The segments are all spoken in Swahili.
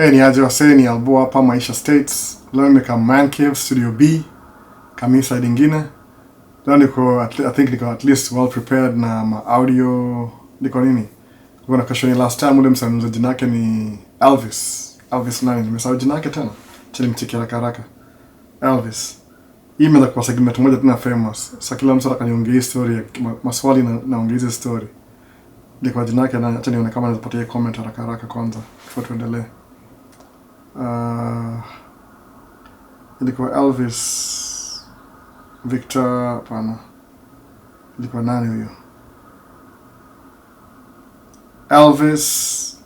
Ni aje wasee, ni Albo hapa Maisha States. Leo niko Man Cave Studio B, kamisa lingine. Leo niko I think niko at least well prepared na ma audio. Niko nini? Kuna question last time ule msanii jina yake ni Elvis. Elvis nani? Nimesahau jina yake tena. Chini mchiki haraka. Elvis. Hii imeanza kwa segment moja tena famous. Sasa kila mtu atakayeongea history, maswali na ongeza story. Niko jina yake na acha nione kama naweza pata comment haraka kwanza before tuendelee. Ilikuwa Elvis Victor pana. Ilikuwa nani huyo? Elvis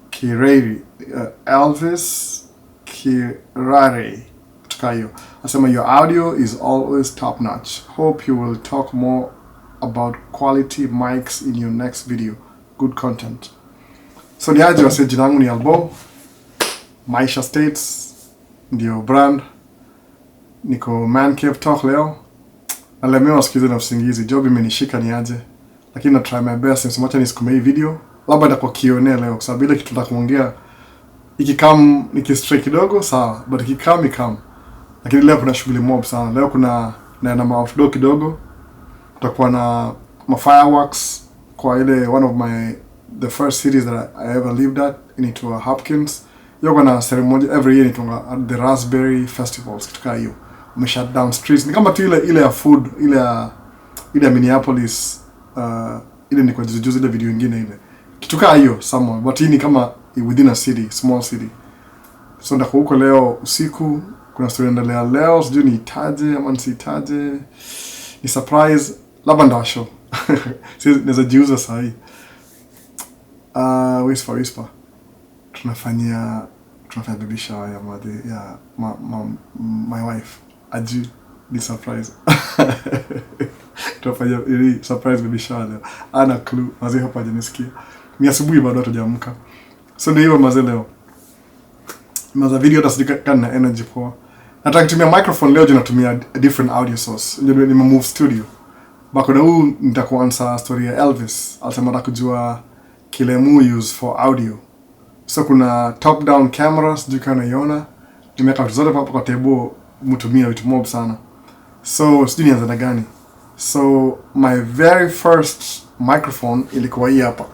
Kirarey. Elvis Kirarey. Tukayo. Asema your audio is always top notch. Hope you will talk more about quality mics in your next video. Good content. So ni aje wase, jina langu ni Albo. Maisha States ndio brand. Niko Man Cave Talk leo. Nalemewa sikize na usingizi. Job imenishika ni aje. Lakini na try my best nisimwache nisikume hii video. Labda nitakuwa Q&A leo kwa sababu ile kitu nitakuongea ikikam nikistray kidogo sawa, but ikikam. Lakini leo kuna shughuli mob sana. Leo kuna na outdoor kidogo. Tutakuwa na fireworks kwa ile one of the first cities that I ever lived at in Hopkins. Yoga na ceremony every year nitonga the Raspberry Festivals kutoka hiyo. Shut down streets. Ni kama tu ile ya food, ile ya Minneapolis, ile ni kwa juzi ile video nyingine ile. Kituka hiyo somewhere, but hii ni kama within a city, small city. So ndako huko leo usiku, kuna story endelea leo, sijui ni itaje ama nisitaje. Ni surprise, labda ndasho. Sisi naweza jiuza saa hii. Whisper. Tunafanya baby shower ya my wife. Aju ni surprise. Tunafanya ili surprise baby shower leo. Ana clue, mazee hapa hajanisikia. Ni asubuhi bado hatujaamka. So ndio hiyo mazee leo. Maza video hata na energy poa. Nataka kutumia microphone leo, natumia a different audio source. Ndio move studio. Bako na huu nitakuanza story ya Elvis. Alisema nataka kujua kile use for audio. So kuna top down cameras, sijui kama unaiona. Nimeweka vitu zote hapa kwa table, mtumia vitu mob sana. So sijui nianze na gani. So my very first microphone ilikuwa hii hapa.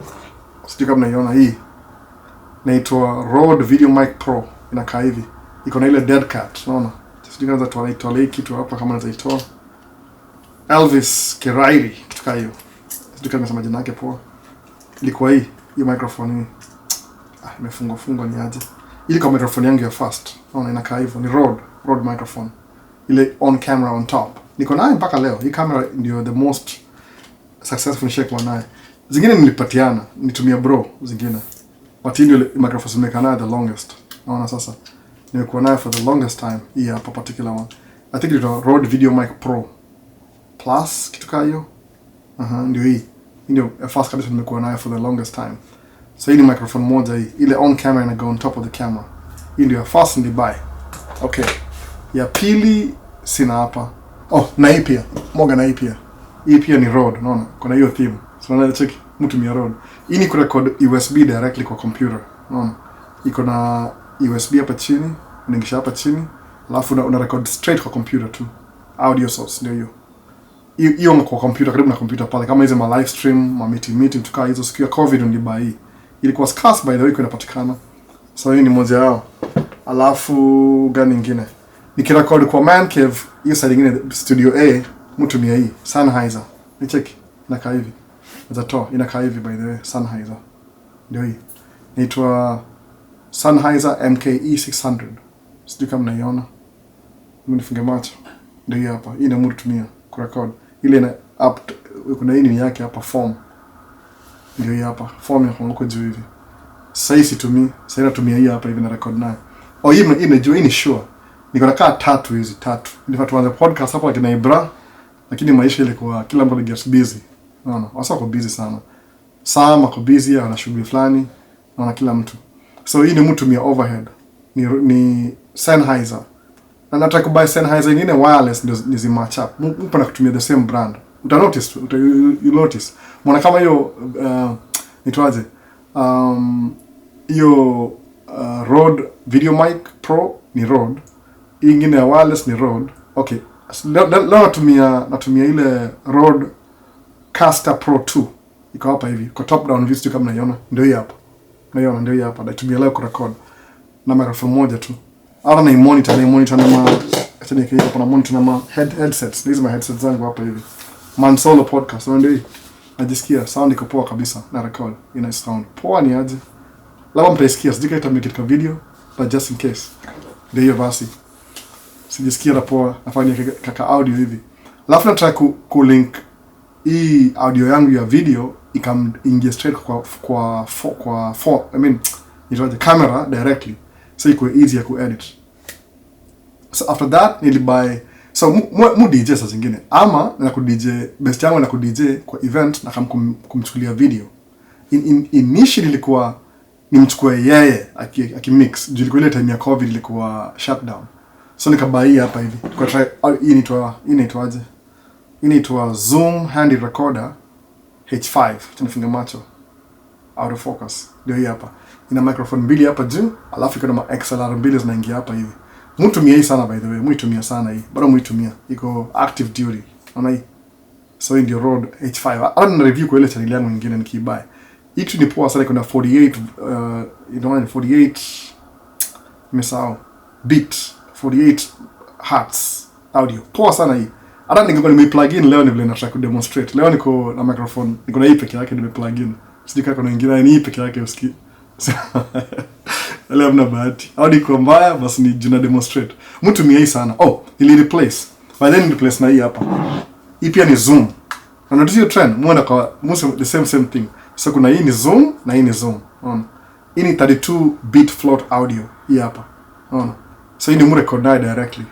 Sijui kama unaiona hii. Inaitwa VideoMic Pro. Inakaa hivi. Iko na ile dead cat, unaona? Sijui kama tunaitoa hii kitu hapa kama nitaitoa. Elvis Kirarey kutoka hiyo. Sijui kama nasema jina yake poa. Ilikuwa hii microphone hii. Imefungwa ni aje. Ile kwa microphone yangu ya first. Unaona inakaa hivyo, ni Rode microphone. Ile on camera on top. Niko nayo mpaka leo. Hii camera ndio the most successful shake nayo. Zingine nilipatiana, nitumia bro zingine. But hii ndio microphone nimeka nayo the longest. Unaona sasa. Nimekuwa nayo for the longest time. Hii hapa particular one. I think it's a Rode VideoMic Pro Plus kitu kama hiyo. Ndio hii. Ndio first kabisa nimekuwa nayo for the longest time. So hii ni microphone moja hii. Ile on camera ina go on top of the camera. Hii ndio first ni buy. Okay. Ya pili sina hapa. Oh, na hii pia. Moga na hii pia. Hii pia ni Rode, unaona? Kuna hiyo theme. So unaona check mtu mia Rode. Hii ni kurecord USB directly kwa computer. Unaona? Iko na USB hapa chini, unaingisha hapa chini, alafu una record straight kwa computer tu. Audio source ndio hiyo. Hiyo kwa computer, karibu na computer pale, kama hizo ma live stream, ma meeting tukaa hizo siku ya COVID nilibuy hii. Ilikuwa scarce by the way, inapatikana. So hii ni moja yao. Alafu gani nyingine? Nikirecord kwa Man Cave, hiyo side nyingine studio A, mtumia hii Sennheiser. Ni check inakaa hivi. Inakaa hivi by the way, Sennheiser. Ndio hii. Inaitwa Sennheiser MKE600. Sijui kama mnaiona. Mnifunge macho. Ndio hii hapa. Hii ndio mtumia kurecord. Ile ina up kuna hii ni yake hapa form. Ndio hii hapa. Form ya huko juu hivi. Sasa hii situmii. Sasa natumia hii hapa hivi na record nayo. Oh, hii imejua hii ni sure. Niko na kaa tatu. Nilifanya tuanze podcast hapa kina Ibra, lakini maisha ilikuwa kila mtu gets busy. Unaona? Wasa kwa busy sana. Sama kwa busy ana shughuli fulani. Naona kila mtu. So hii ni mtu mia overhead. Ni Sennheiser. Na nataka kubuy Sennheiser nyingine wireless ndio nizi match up. Mpo na kutumia the same brand. You notice. Mbona kama hiyo nitwaje? Hiyo Rode VideoMic Pro ni Rode. Ingine ya wireless ni Rode. Okay. Leo natumia ile RØDECaster Pro II. Iko hapa hivi. Kwa top down view kama unaiona. Ndio hii hapa. Unaiona ndio hii hapa. Natumia leo kurecord na microphone moja tu. Hata na monitor na acha nikie kuna monitor na headsets. These my headsets zangu hapa hivi. Man solo podcast. Ndio hii. Najisikia sound iko poa kabisa na record. Ina sound poa ni aje. Labda mtaisikia sijika itamake katika video but just in case. Ndio hiyo basi. Sijisikia na poa nafanya kaka audio hivi. Alafu nataka ku link hii audio yangu ya video ikaingia straight kwa nitoaje camera directly. So iko easy ya kuedit. So after that nilibuy so mu DJ saa zingine ama na ku DJ best yangu na ku DJ kwa event na kumchukulia video. Initially ilikuwa nimchukue yeye akimix. Jilikuwa ile time ya COVID ilikuwa shutdown. So nikabai hapa hivi. Kwa try hii inaitwaje? Inaitwa Zoom handy recorder H5. Tunafunga macho. Out of focus. Ndio hii hapa. Ina microphone mbili hapa juu, alafu iko na XLR mbili zinaingia hapa hivi. Mtumia hii sana by the way. Mtumia sana hii. Bado mtumia. Iko active duty. Unaona hii? So hii ndio Rode H5. Hata na review kwa ile channel yangu nyingine nikibuy. Hii ni poa sana, iko na 48 nimesahau beat 48 hertz audio. Poa sana hii. Hata ningekuwa nimeplug in leo ni vile nataka ku demonstrate. Leo niko na microphone, niko na hii peke yake nimeplug in. Sijui kama nyingine ni hii peke yake usikii. Leo mna bahati. Audio iko mbaya basi ni jina demonstrate. Mtumia hii sana. Oh, ili replace. By then replace na hii hapa. Hii pia ni zoom. Na notice your trend, muone kwa the same thing. So kuna hii ni zoom na hii ni zoom. Unaona? Hii ni 32 bit float audio hii hapa. Unaona? So hii ni record directly.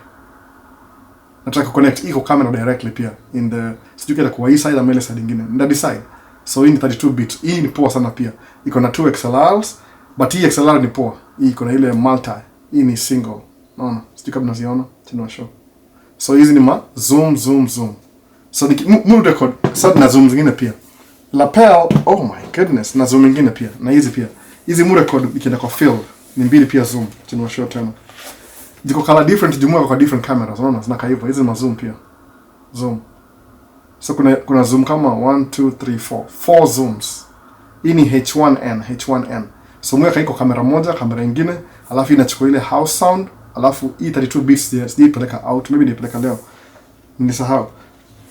Nataka connect iko camera directly pia in the sijui kile kwa hii side ama ile side nyingine. Ndio decide. So hii ni 32 bit. Hii ni poa sana pia. Iko na 2 XLRs, but hii XLR ni poa. Hii iko na ile multi. Hii ni single. Unaona? Sijui kama mnaziona. Tuna show. So hizi ni ma zoom. So mu record sasa na zoom zingine pia. Lapel, oh my goodness, na zoom nyingine pia. Na hizi pia. Hizi mu record ikienda kwa field. Ni mbili pia zoom. Tuna show tena. Ziko color different jumua kwa different cameras. Unaona? Zinaka hivyo. Hizi ma zoom pia. Zoom. So kuna zoom kama 1 2 3 4. 4 zooms. Hii ni H1N. So mweka iko kamera moja, kamera nyingine, alafu inachukua ile house sound, alafu hii 32 bits sijipeleka out, maybe nipeleka leo. Nisahau.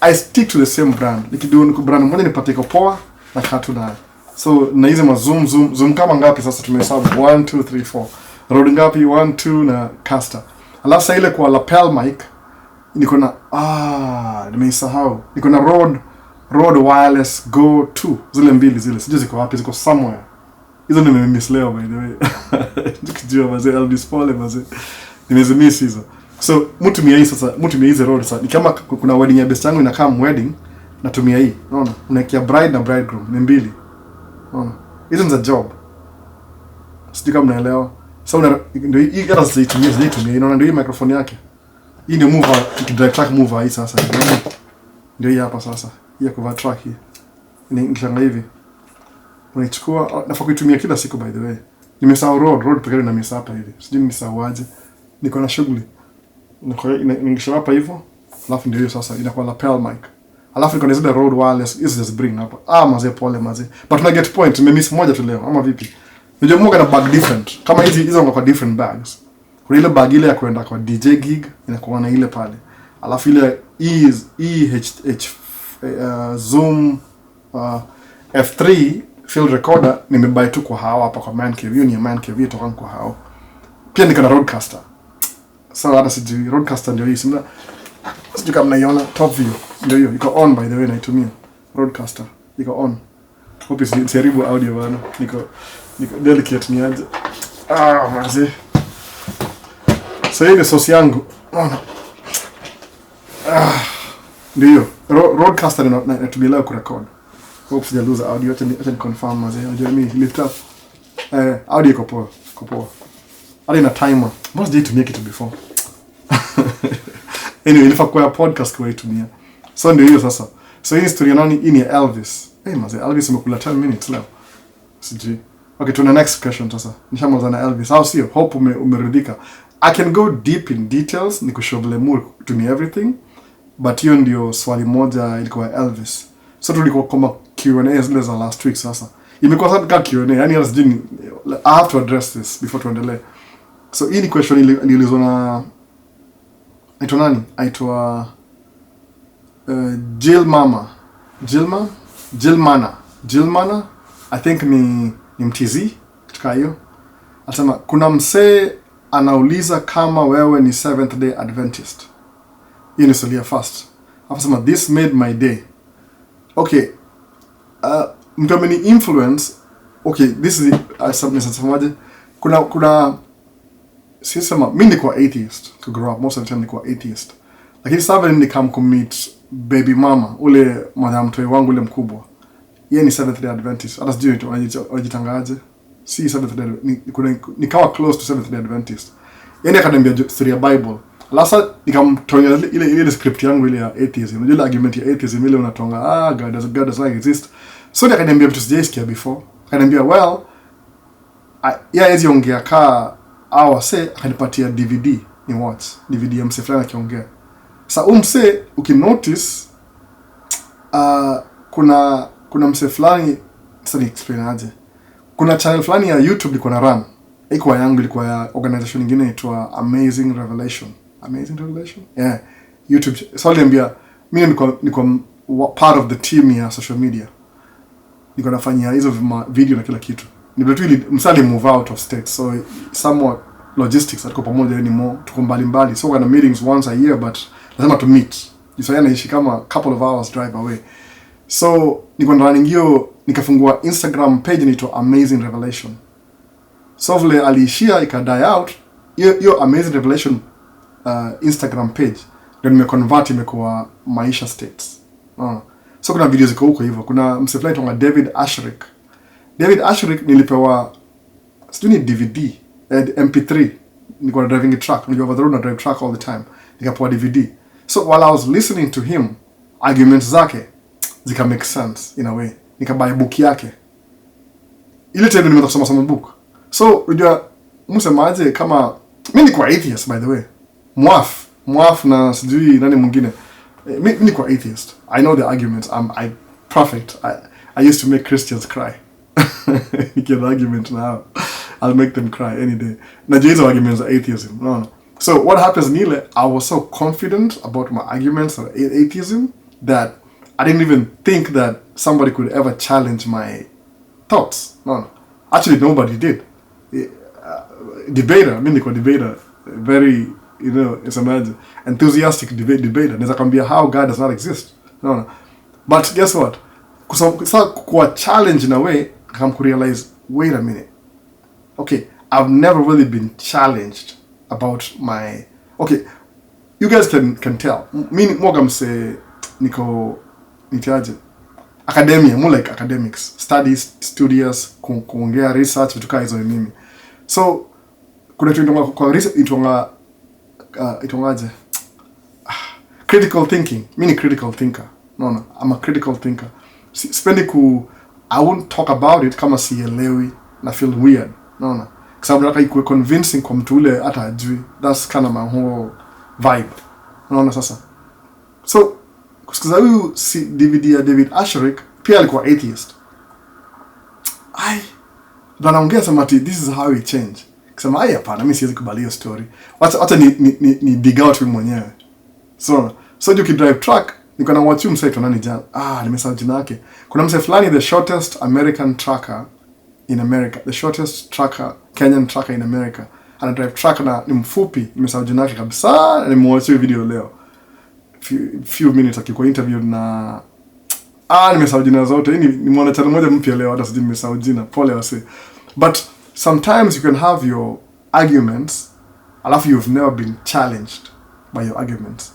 I stick to the same brand. Nikidu ni brand moja nipate iko poa na katu na. So na hizo ma zoom kama ngapi sasa tumehesabu 1 2 3 4. Rode ngapi 1 2 na caster. Alafu sasa ile kwa lapel mic niko na nimesahau. Niko na Rode wireless Go 2. Zile mbili zile. Sijui ziko wapi, ziko somewhere. Hizo nimemiss leo by the way. Nikijua mazee Elvis pole mazee. Nimezimiss hizo. So mtumia hii sasa, mtumia hizi Rode sasa. Ni kama kuna wedding ya best yangu inakaa wedding, natumia hii. Unaona? Unaekia bride na bridegroom ni mbili. Unaona? Hizo ni za job. Sijui kama mnaelewa. So ndio hii hata situmia. Unaona ndio hii microphone yake. Hii ndio mover, direct track mover hii sasa. Ndio hii hapa sasa. Hii kwa track hii. Nikishanga hivi. Unaichukua nafaa kuitumia kila siku by the way. Nimesahau Rode pekee na nimesahau hapa hivi. Sijui nimesahau aje. Niko na shughuli. Ningisha hapa hivyo. Alafu ndio hiyo sasa inakuwa lapel mic. Alafu niko na zile Rode wireless hizo just bring hapa. Mazee pole mazee. But na get point, nimemiss moja tu leo ama vipi? Unajua mmoja na bag different. Kama hizo kwa different bags. Kuna ile bag ile ya kwenda kwa DJ gig inakuwa na ile pale. Alafu ile zoom F3 field recorder nimebuy tu kwa hao hapa kwa man cave. Hiyo ni man cave toka kwa hao. Pia niko na RØDECaster. Sasa hata sijui RØDECaster ndio hii sima. Sijui kama mnaiona top view. Ndio hiyo iko on by the way naitumia. RØDECaster iko on. Hope it's haribu audio bana. Niko delicate ni aje. Manzi. Sasa hivi sauce yangu. Ndio. RØDECaster natumia leo kurecord. Hope sija lose audio. Acha ni confirm maze. Unajua mimi lift up. Audio iko poa. Hadi na timer. Mbona sijaitumia kitu before? Anyway, ilifaa kwa podcast kwa itumia. So ndio hiyo sasa. So hii story nani hii ni Elvis. Maze Elvis amekula 10 minutes leo. Sijui. Okay, to the next question sasa. Nishamaliza na Elvis. How sio? Hope umeridhika. I can go deep in details, nikushow vile to me everything. But hiyo ndio swali moja ilikuwa Elvis. So tulikuwa kama Q&A zile za last week sasa. Imekuwa sana kama Q&A. Yani I have to address this before tuendelee. So hii ni question iliulizwa na aitwa nani? Aitwa Jilmana. I think ni MTZ katika hiyo. Anasema kuna msee anauliza kama wewe ni Seventh Day Adventist. Hii ni swali ya first. Anasema this made my day. Okay. Mtu ameni influence. Okay, this is something kuna sisema mimi nilikuwa atheist to grow up, most of the time nilikuwa atheist. Lakini sasa nikam commit baby mama ule madam mtoi wangu ule mkubwa. Yeye ni Seventh Day Adventist. Hata sijui wajitangaje. Si Seventh Day, nikawa close to Seventh Day Adventist. Yeye akaniambia story ya Bible. Lasa nikamtonya ile script yangu ile ya atheism. Unajua ile argument ya atheism ile unatonga God does not exist. So akaniambia vitu sijaisikia before. Akaniambia well, yeye aziongea wase akanipatia DVD ni watch. DVD ya mse fulani akiongea. Sasa mse ukinotice kuna mse fulani sasa ni explain aje. Kuna channel fulani ya YouTube ilikuwa na run. Haikuwa yangu, ilikuwa ya organization nyingine inaitwa Amazing Revelation. Yeah. YouTube. So aliambia mimi niko part of the team ya social media. Niko nafanya hizo video na kila kitu. Ni vile tu ili msali move out of state. So somewhat logistics tuko pamoja anymore. Tuko mbali. So kuna meetings once a year but lazima to meet. Jisaya naishi kama couple of hours drive away. So niko running hiyo, nikafungua Instagram page inaitwa Amazing Revelation. So vile aliishia ikadie out, hiyo Amazing Revelation Instagram page ndio nimeconvert imekuwa Maisha States. So kuna videos ziko huko hivyo. Kuna msefly tonga David Asherick nilipewa sijui DVD MP3. Nilikuwa driving a truck, nilikuwa over the road na drive truck all the time. Nikapewa DVD. So while I was listening to him, arguments zake zika make sense in a way. Nikabuy book yake. Ile time nimeanza kusoma book. So unajua msemaje kama mimi niko atheist by the way. Mwaf na sijui nani mwingine. Mimi niko atheist. I know the arguments. I perfect. I used to make Christians cry. You get the argument now. I'll make them cry any day. Najua hizo arguments are atheism. No. So what happens Nile, I was so confident about my arguments of atheism that I didn't even think that somebody could ever challenge my thoughts. No. Actually, nobody did. Debater, mimi niko debater, very, it's amazing, enthusiastic debater. Naweza kwambia how God does not exist. No. But guess what? Kwa challenge in a way, come to realize, wait a minute. Okay, I've never really been challenged about my... Okay, you guys can tell. Mimi mwagam se niko nitiaje. Academia, more like academics. Studies, studious, kuongea research, vitu hizo ni mimi. So, kuna tuitonga kwa research itongaje. Critical thinking. Mimi ni critical thinker. No, I'm a critical thinker. I won't talk about it kama sielewi na feel weird. No. Sababu nataka ikuwe convincing kwa mtu ule hata ajui. That's kind of my whole vibe. Unaona sasa. So kusikiza huyu DVD ya David Asherick pia alikuwa atheist. Anaongea sema this is how we change. Kusema hapana mimi siwezi kubali hiyo story. Wacha ni dig out mimi mwenyewe. So you can drive truck, niko na watch msite nani jana. Nimesahau jina yake. Kuna msite fulani the shortest American trucker in America. The shortest trucker, Kenyan trucker in America. Ana drive truck na ni mfupi, nimesahau jina yake kabisa. Nimewatch video leo. Few minutes akikuwa interview na nimesahau jina zote. Ni mwana channel moja mpya leo hata sijui nimesahau jina. Pole wase. But sometimes you can have your arguments alafu you've never been challenged by your arguments.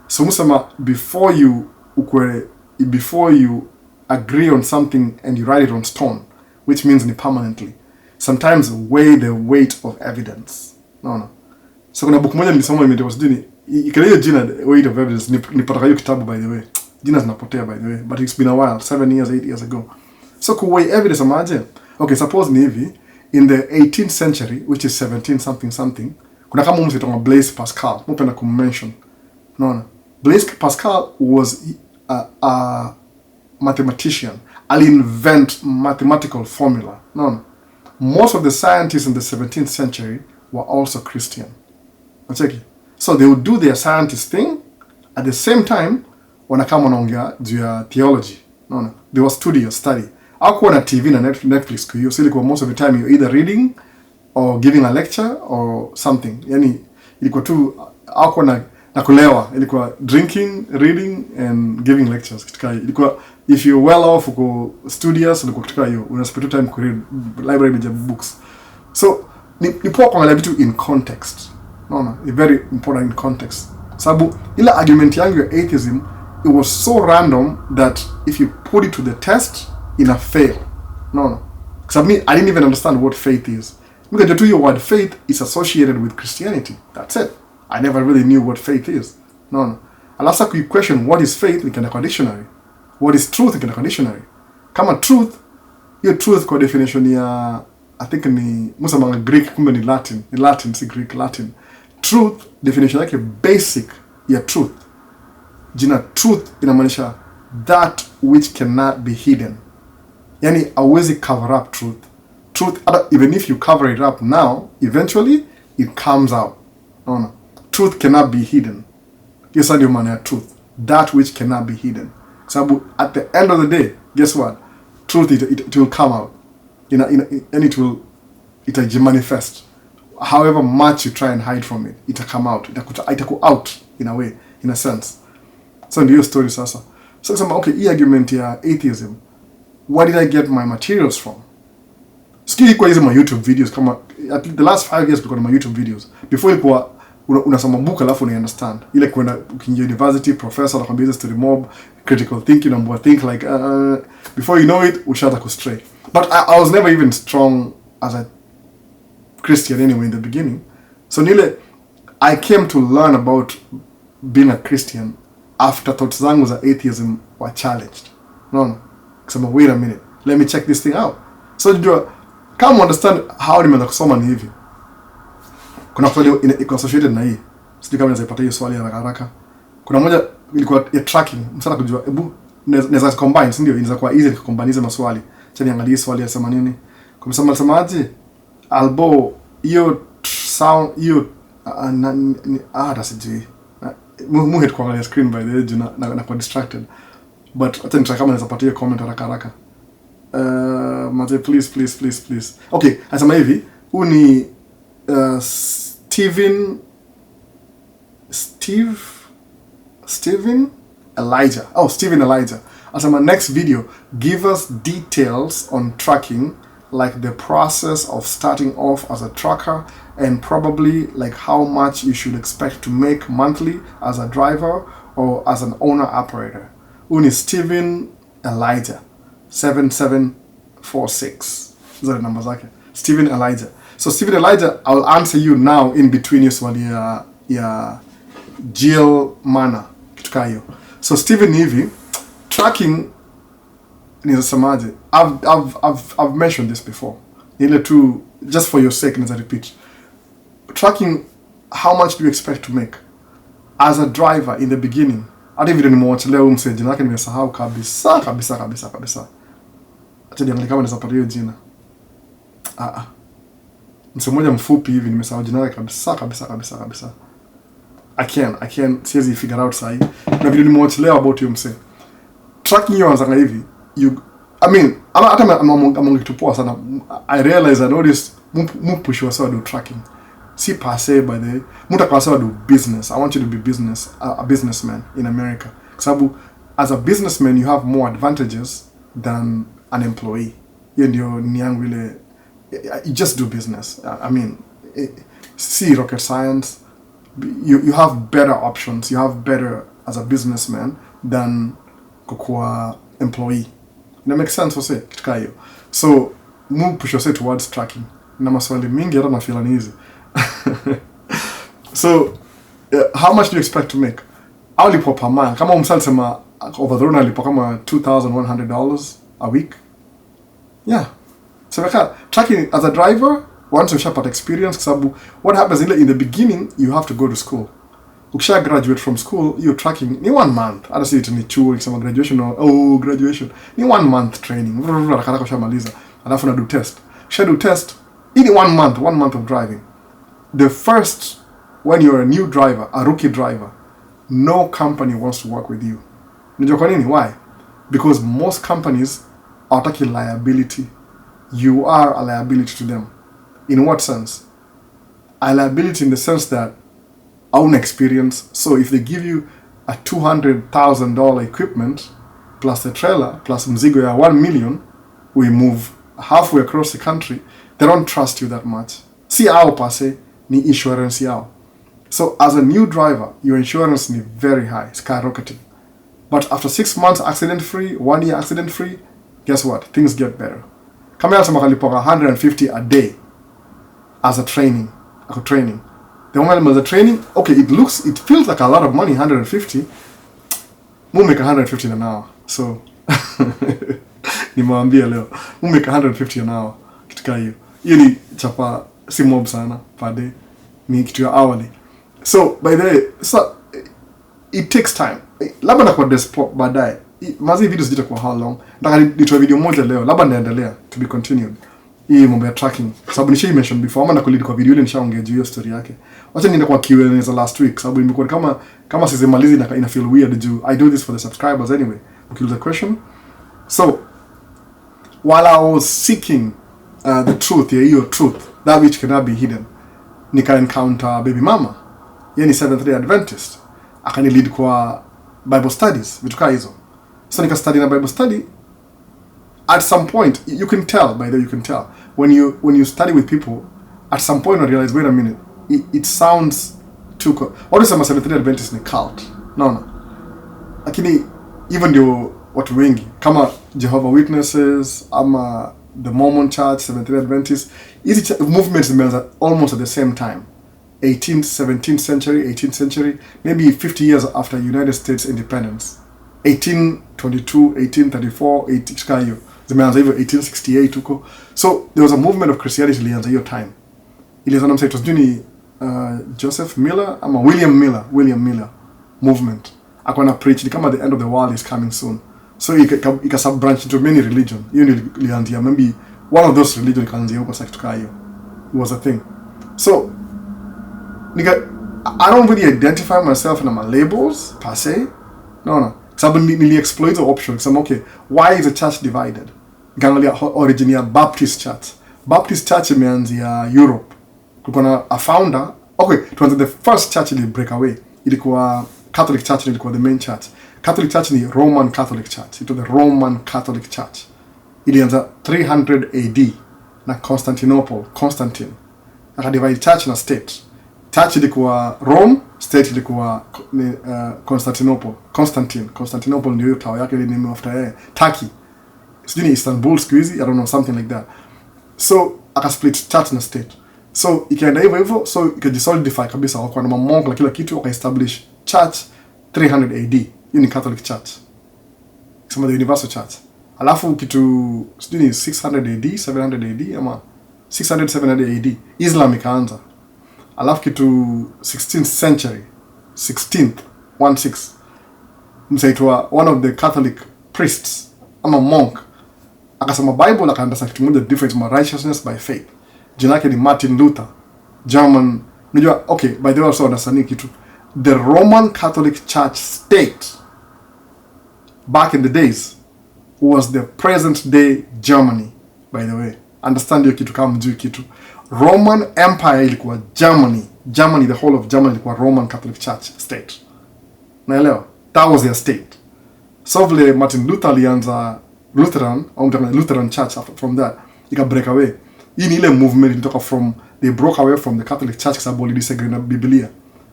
So musema before you agree on something and you write it on stone, which means ni permanently. Sometimes weigh the weight of evidence. No. So kuna book moja nilisoma imeandikwa sijui ikale hiyo jina weight of evidence nipata hiyo kitabu by the way. Jina zinapotea by the way, but it's been a while, 7 years, 8 years ago. So ku weigh evidence amaje? Okay, suppose ni hivi, in the 18th century, which is 17 something something, kuna kama mtu anaitwa Blaise Pascal, mpenda kummention. Unaona? Blaise Pascal was a mathematician. Al-invent mathematical formula. Unaona? Most of the scientists in the 17th century were also Christian. Nacheki? So they would do their scientist thing, at the same time wanakama wanaongea juu ya theology. Unaona? They were study. Hakuwa na TV na Netflix kwa hiyo, so ilikuwa most of the time you're either reading or giving a lecture or something. Yani ilikuwa tu hakuwa na kulewa, ilikuwa drinking, reading and giving lectures. Kitika ilikuwa if you're well off uko studious, ilikuwa kitika hiyo una spend time ku read library ya books. So ni poa kuangalia vitu in context. Unaona? It's very important in context. Sababu ile argument yangu ya atheism, it was so random that if you put it to the test, ina fail. No. Because I didn't even understand what faith is. Because the word faith is associated with Christianity. That's it. I never really knew what faith is. No. Unless I could question what is faith, we can have a dictionary. What is truth, we can have a dictionary. Kama truth, your truth kwa definition ya, I think ni musa mga Greek, kumbe ni Latin. Ni Latin, si Greek, Latin. Truth, definition yake basic ya truth. Jina truth inamaanisha that which cannot be hidden. Yani hauwezi cover up truth. Truth, even if you cover it up now, eventually it comes out. No. Truth cannot be hidden. Yes, ndio maana ya truth. That which cannot be hidden. Sababu at the end of the day, guess what? Truth it will come out. And it will manifest. However much you try and hide from it, it'll come out. It'll out in a way, in a sense. So ndio story sasa. So sema okay, hii argument ya atheism, where did I get my materials from? Sikii kwa hizo my YouTube videos kama the last 5 years because my YouTube videos. Before ilikuwa unasoma book alafu una understand. Ile kwenda ukiingia university professor anakuambia story mob, critical thinking and think like before you know it ushata ku stray. But I was never even strong as a Christian anyway in the beginning. So nile I came to learn about being a Christian after thoughts zangu za atheism were challenged. No. Kusema wait a minute, let me check this thing out. So you come understand how nimeanza kusoma ni hivi. Kuna swali iko associated na hii. Sijui kama naweza ipata hiyo swali haraka haraka. Kuna moja ilikuwa ya tracking. Msana kujua hebu naweza combine, si ndio? Inaweza kuwa easy kucombine hizo maswali. Acha niangalie swali ya sema nini. Kumsema semaje? Albo hiyo sound hiyo sijui. Muhet kuangalia screen by the way na kwa distracted. But acha nitaka kama naweza pata hiyo comment haraka haraka. Maze please. Okay, asema hivi, huu ni Stephen Elijah. Asema next video, give us details on tracking, like the process of starting off as a trucker and probably like how much you should expect to make monthly as a driver or as an owner operator. Huu ni Stephen Elijah 7746. Those are the numbers zake. Stephen Elijah. So Stephen Elijah, I'll answer you now in between your swali ya Jill Mana kitukayo. So Stephen hivi, tracking nizasemaje? I've mentioned this before. Ile tu just for your sake niza repeat. Tracking, how much do you expect to make as a driver in the beginning? Hata video nimewatchelea mse jina yake nimesahau kabisa. Acha niangalie kama naweza pata hiyo jina. Mse mmoja mfupi hivi nimesahau jina yake kabisa. I can siwezi figure out sahi. Na video nimewatchelea about hiyo mse. Tracking hiyo anza hivi. Hata among kitu poa sana. I realize I noticed mpushwa sawa do tracking. Si passe by the muta kwa sawa do business. I want you to be a businessman in America. Sababu as a businessman you have more advantages than an employee. Hiyo ndio ni yangu ile, you just do business. See rocket science. You have better options. You have better as a businessman than kukua employee. That makes sense for say kitika hiyo. So push yourself towards tracking. Na maswali mingi hata nafeel ni easy. So how much do you expect to make? Alipo per month. Kama umsali sema over the road alipo kama $2,100 a week. Yeah. So trucking as a driver, once you shaped experience, sababu what happens in the beginning, you have to go to school. Ukisha graduate from school, you're trucking ni 1 month. Hata si ni chuo ikisema graduation or graduation. Ni 1 month training. Rakaka ushamaliza. Alafu na do test. Kisha do test. In 1 month of driving. The first, when you're a new driver, a rookie driver, no company wants to work with you. Unajua kwa nini? Why? Because most companies are taking liability. You are a liability to them. In what sense? A liability in the sense that own experience. So if they give you a $200,000 equipment plus the trailer plus mzigo ya 1 million, we move halfway across the country, they don't trust you that much. Si ao pase ni insurance yao. So as a new driver, your insurance is very high, skyrocketing. But after 6 months accident free, 1 year accident free, guess what? Things get better. Kama yasema kalipoka 150 a day as a training. The moment as a training, okay, it feels like a lot of money, 150. We'll make 150 an hour. So nimewambia leo. We'll make 150 an hour. Kitika hiyo. Hiyo ni chapa si mob sana per day. Ni kitu ya hourly. So by the way, so it takes time. Labda nakuwa desktop baadaye. Mazi videos zitakuwa how long? Nataka nitoe video moja leo. Labda naendelea to be continued. Hii mambo ya tracking. Sababu nisha mention before, ama nakulidi kwa video ile nishaongea juu hiyo story yake. Wacha niende kwa Q&A za last week sababu nimekuwa kama sizimalizi na ina feel weird juu I do this for the subscribers anyway. Ukiuliza question. So while I was seeking the truth, your truth, that which cannot be hidden, nika encounter baby mama. Yeye ni Seventh Day Adventist. Akani lead kwa Bible studies, vitu kama hizo. So nika study na Bible study. At some point, you can tell, by the way, you can tell. When you study with people, at some point you realize, wait a minute, it sounds too... What is a Seventh Day Adventist in a cult? No. Lakini, even though watu wengi, kama Jehovah Witnesses, ama the Mormon Church, Seventh Day Adventist, each movements emerged almost at the same time. 18th, 17th century, 18th century, maybe 50 years after United States independence. 1822, 1834, 18 zimeanza hivyo 1868 huko. So there was a movement of Christianity ilianza hiyo time. Ilianza na msaitos juni Joseph Miller ama William Miller movement. Akona preach ni kama the end of the world is coming soon. So ika sub branch into many religion. Hiyo ilianzia maybe one of those religion ikaanzia huko sasa kutoka hiyo. It was a thing. So I don't really identify myself in my labels per se. No. Sababu nili-explore the option. Kusema, okay, why is the church divided? Nikaangalia origin ya Baptist Church. Baptist Church imeanzia Europe. Kulikuwa na a founder. Okay, tuanze the first church ili break away. Ilikuwa Catholic Church, ilikuwa the main church. Catholic Church ni Roman Catholic Church. It was the Roman Catholic Church. Ilianza 300 AD na Constantine. Akadivide church na state. Church ilikuwa Rome, state ilikuwa Constantinople ndio hiyo town yake ile name after yeye. Turkey. Sijui ni Istanbul siku hizi, I don't know, something like that. So akasplit church na state. So ikaenda hivyo, so ikajisolidify kabisa, wakawa na mamongo na kila kitu, wakaestablish church 300 AD. Hiyo ni Catholic Church. Kama the Universal Church. Alafu kitu sijui ni 600 AD, 700 AD ama 600 700 AD Islam ikaanza. Alafu kitu 16th century, 16th, msaitwa one of the Catholic priests ama monk akasema Bible akaandasa kitu moja different ma righteousness by faith. Jina yake ni Martin Luther, German. Unajua, okay, by the way also understanding kitu, the Roman Catholic Church state back in the days was the present day Germany, by the way. Understand hiyo kitu kama mjui kitu. Roman Empire ilikuwa Germany, the whole of Germany ilikuwa Roman Catholic Church state. Naelewa? That was their state. So vile Martin Luther alianza Lutheran Church from that, ika break away. Hii ni ile movement ilitoka they broke away from the Catholic Church sababu walidisagree na Biblia.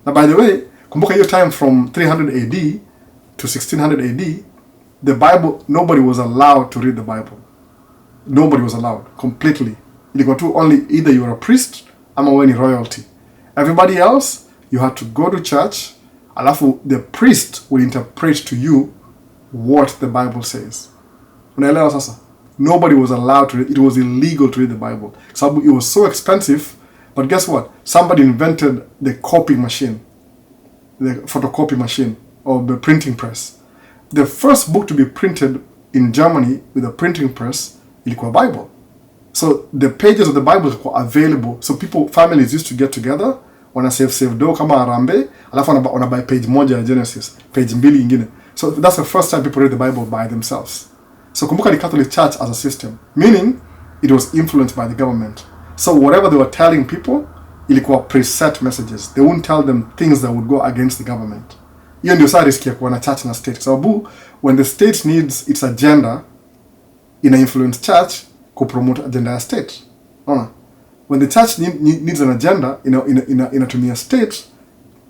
Na by the way, kumbuka hiyo time from 300 AD to 1600 AD, the Bible, nobody was allowed to read the Bible. Nobody was allowed completely. Ilikuwa tu only either you were a priest ama wewe ni royalty. Everybody else, you had to go to church, alafu the priest will interpret to you what the Bible says. Unaelewa sasa? nobody was allowed to read. It was illegal to read the Bible. So it was so expensive. But guess what? Somebody invented the copy machine, the photocopy machine, or the printing press. The first book to be printed in Germany with a printing press ilikuwa Bible. So the pages of the Bible were available. So families used to get together, wana save do kama arambe, alafu wana buy page moja ya Genesis, page mbili ingine. So that's the first time people read the Bible by themselves. So kumbuka the Catholic Church as a system, meaning it was influenced by the government. So whatever they were telling people, ilikuwa preset messages. They wouldn't tell them things that would go against the government. Hiyo ndio saa riski ya kuwa na church na state. Sababu when the state needs its agenda, ina influence church ku promote agenda ya state. Unaona? When the church needs an agenda, inatumia state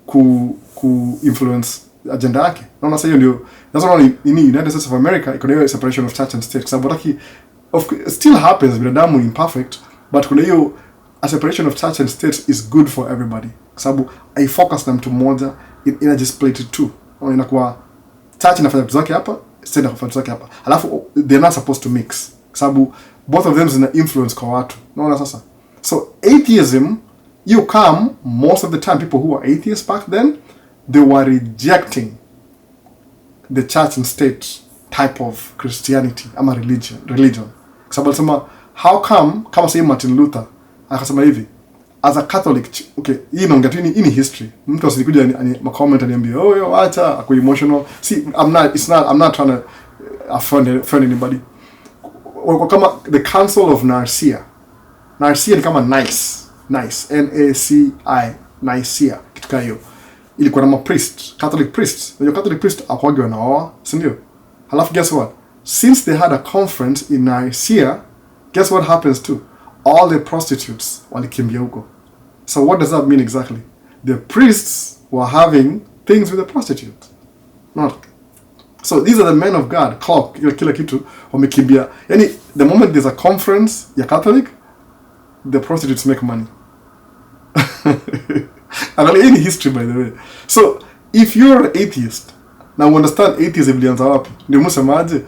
ku influence agenda yake. Unaona, sasa hiyo ndio that's why in the United States of America iko na separation of church and state. Sababu taki still happens, binadamu imperfect, but kuna hiyo a separation of church and state is good for everybody. Sababu I focus na mtu mmoja, ina just split it two. Inakuwa church inafanya vitu zake hapa, state inafanya vitu zake hapa. Alafu they're not supposed to mix. Sababu both of them zina influence kwa watu. Unaona sasa? So atheism, you come most of the time, people who were atheists back then, they were rejecting the church and state type of Christianity ama religion. Sababu sema how come kama say Martin Luther akasema hivi, as a Catholic, okay, hii inaongea tu ni history. Mtu asikuja ma comment aniambia yo acha ako emotional. See, I'm not trying to offend anybody. Kama the Council of Nicaea ni kama nice NACI, Nicaea, kitu kama hiyo. Ilikuwa na priest, Catholic priests. Unajua Catholic priest akwagi wanaoa, si ndio? Halafu guess what? Since they had a conference in Nicaea, guess what happens too? All the prostitutes walikimbia huko. So what does that mean exactly? The priests were having things with the prostitutes. Not. So these are the men of God, kila kitu wamekimbia. Yani the moment there's a conference ya Catholic, the prostitutes make money. Any history, by the way. So if you're an atheist, now understand atheism ilianza wapi. Ndio msemaje?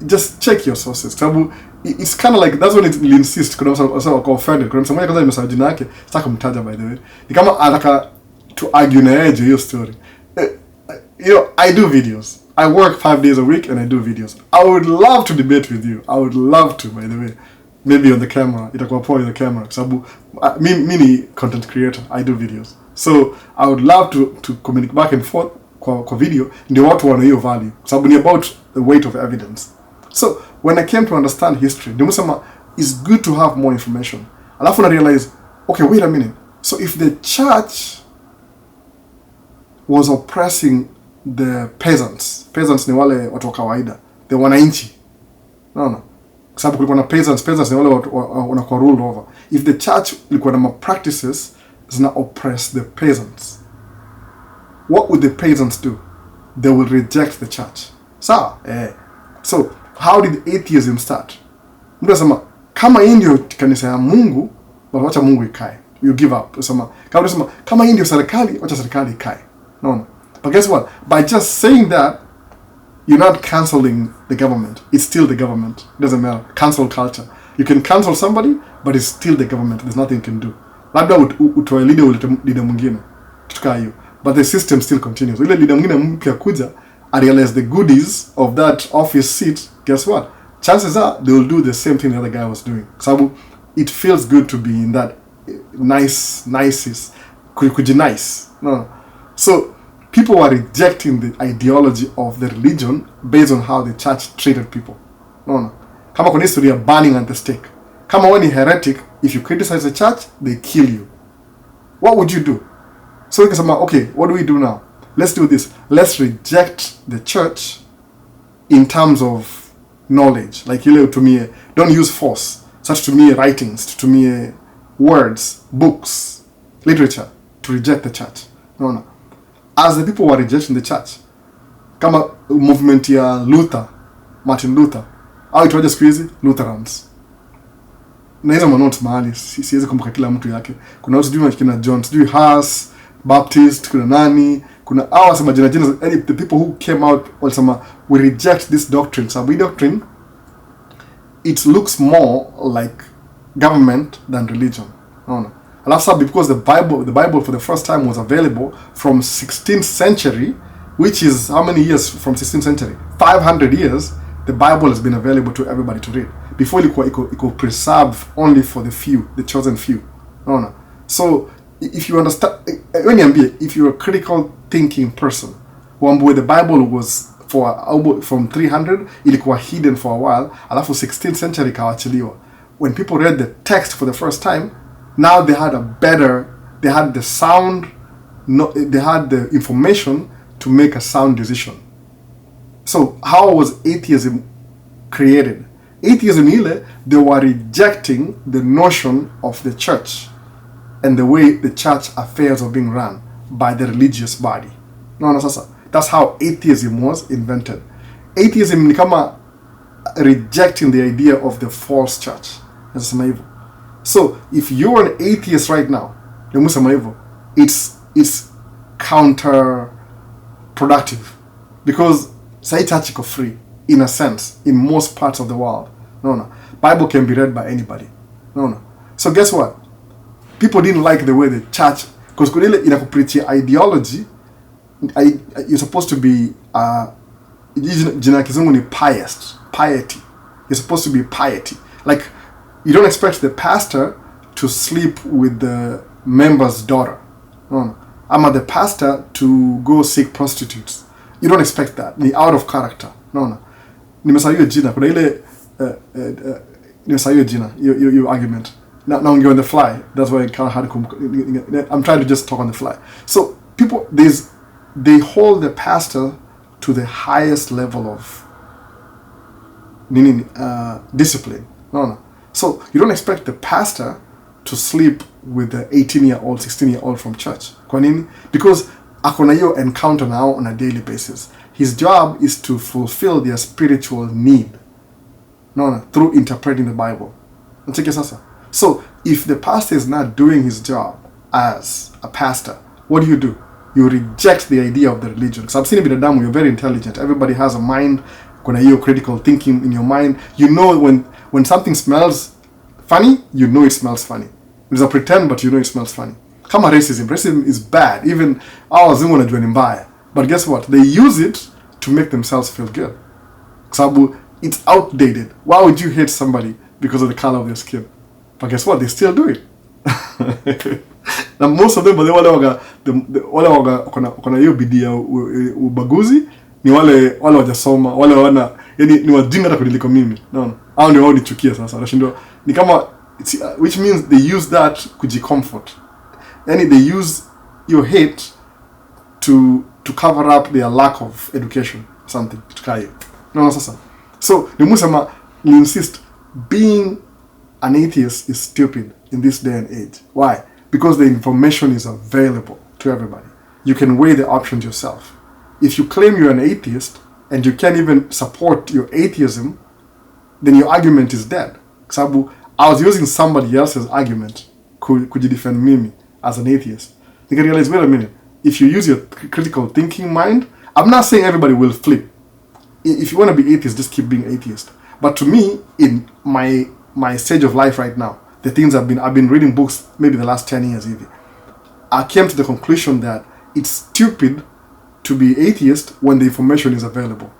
Just check your sources. Sababu it's kind of like that's when it insists kuna msema wako offended. Kuna msema kwanza nimesema jina yake, sitaka kumtaja by the way. Ni kama anataka to argue na yeye hiyo story. You know, I do videos. I work 5 days a week and I do videos. I would love to debate with you. I would love to, by the way. Maybe on the camera. Itakuwa poa on the camera. Sababu mimi ni content creator. I do videos. So I would love to communicate back and forth kwa video. Ndio watu wana hiyo value. Sababu ni about the weight of evidence. So when I came to understand history, ndio msema it's good to have more information. Alafu na realize, okay, wait a minute. So if the church was oppressing the peasants ni wale watu wa kawaida, the wananchi. No. Sababu kulikuwa na peasants ni wale wanakuwa ruled over. If the church ilikuwa na practices zina oppress the peasants, what would the peasants do? They will reject the church. So how did atheism start? Mtu anasema kama hii ndio kanisa ya Mungu, wacha Mungu ikae. You give up. Kama hii ndio serikali, wacha serikali ikae. No. But guess what? By just saying that, you're not canceling the government. It's still the government. It doesn't matter. Cancel culture. You can cancel somebody, but it's still the government. There's nothing you can do. Labda utoe leader mwingine. Kituka hiyo. But the system still continues. Ile leader mwingine mpya kuja, I realize the goodies of that office seat, guess what? Chances are they will do the same thing the other guy was doing. So it feels good to be in that nice. No. So people were rejecting the ideology of the religion based on how the church treated people. No. Kama kuna history ya burning at the stake. Kama when you're heretic, if you criticize the church, they kill you. What would you do? So you can say, okay, what do we do now? Let's do this. Let's reject the church in terms of knowledge. Like you to me, don't use force. Such to me writings, to me words, books, literature, to reject the church. No. As the people were rejecting the church, kama movement ya Martin Luther, au itoaje siku hizi Lutherans. Na hizo manotes mahali siwezi kumbuka kila mtu yake. Kuna watu sijui kina John, sijui Haas, Baptist, kuna nani, kuna hawa sema jina the people who came out walisema we reject this doctrine. So we doctrine it looks more like government than religion. No. And that's because the Bible for the first time was available from 16th century, which is how many years from 16th century? 500 years. The Bible has been available to everybody to read. Before it could preserve only for the few, the chosen few. No. So if you understand, if you're a critical thinking person, where the Bible was from 300, ilikuwa hidden for a while, alafu 16th century kawachiliwa. When people read the text for the first time, now they had the sound, they had the information to make a sound decision. So how was atheism created? Atheism, they were rejecting the notion of the church and the way the church affairs are being run by the religious body. That's how atheism was invented. Atheism ni kama rejecting the idea of the false church. So if you're an atheist right now, it's counterproductive, because say church is free in a sense in most parts of the world. Bible can be read by anybody. So guess what? People didn't like the way the church, because preach ideology. You're supposed to be piety. You're supposed to be piety. Like, you don't expect the pastor to sleep with the member's daughter. I'm the pastor to go seek prostitutes. You don't expect that. Ni out of character. Nimesahau jina. Kuna ile nimesahau jina. Your argument. Now I'm on the fly. That's why I can't hard. I'm trying to just talk on the fly. So people, they hold the pastor to the highest level of discipline. So you don't expect the pastor to sleep with the 18-year-old, 16-year-old from church. Kwa nini? Because akona hiyo encounter now on a daily basis. His job is to fulfill their spiritual need. Through interpreting the Bible. So if the pastor is not doing his job as a pastor, what do? You reject the idea of the religion. Because I've seen binadamu, you're very intelligent. Everybody has a mind. Kuna hiyo critical thinking in your mind. You know when something smells funny, you know it smells funny. It's a pretend, but you know it smells funny. Kama racism. Racism is bad. Even our wazungu wanajua ni mbaya. But guess what? They use it to make themselves feel good. Sabu, it's outdated. Why would you hate somebody because of the color of their skin? But guess what? They still do it. Now most of them, wale kuna hiyo bidii ya ubaguzi ni wale wajasoma, wale wana ni wajinga hata kuliko mimi. Hao ndio wanichukia sasa. Wanashindwa ni kama which means they use that kujicomfort. They use your hate to cover up their lack of education, something to try. Sasa. So nimusema ni insist being an atheist is stupid in this day and age. Why? Because the information is available to everybody. You can weigh the options yourself. If you claim you're an atheist and you can't even support your atheism, then your argument is dead. Sabu, I was using somebody else's argument could you defend me as an atheist. You can realize, wait a minute, if you use your critical thinking mind, I'm not saying everybody will flip. If you want to be atheist, just keep being atheist. But to me, in my stage of life right now, the things I've been reading books maybe the last 10 years even, I came to the conclusion that it's stupid to be atheist when the information is available.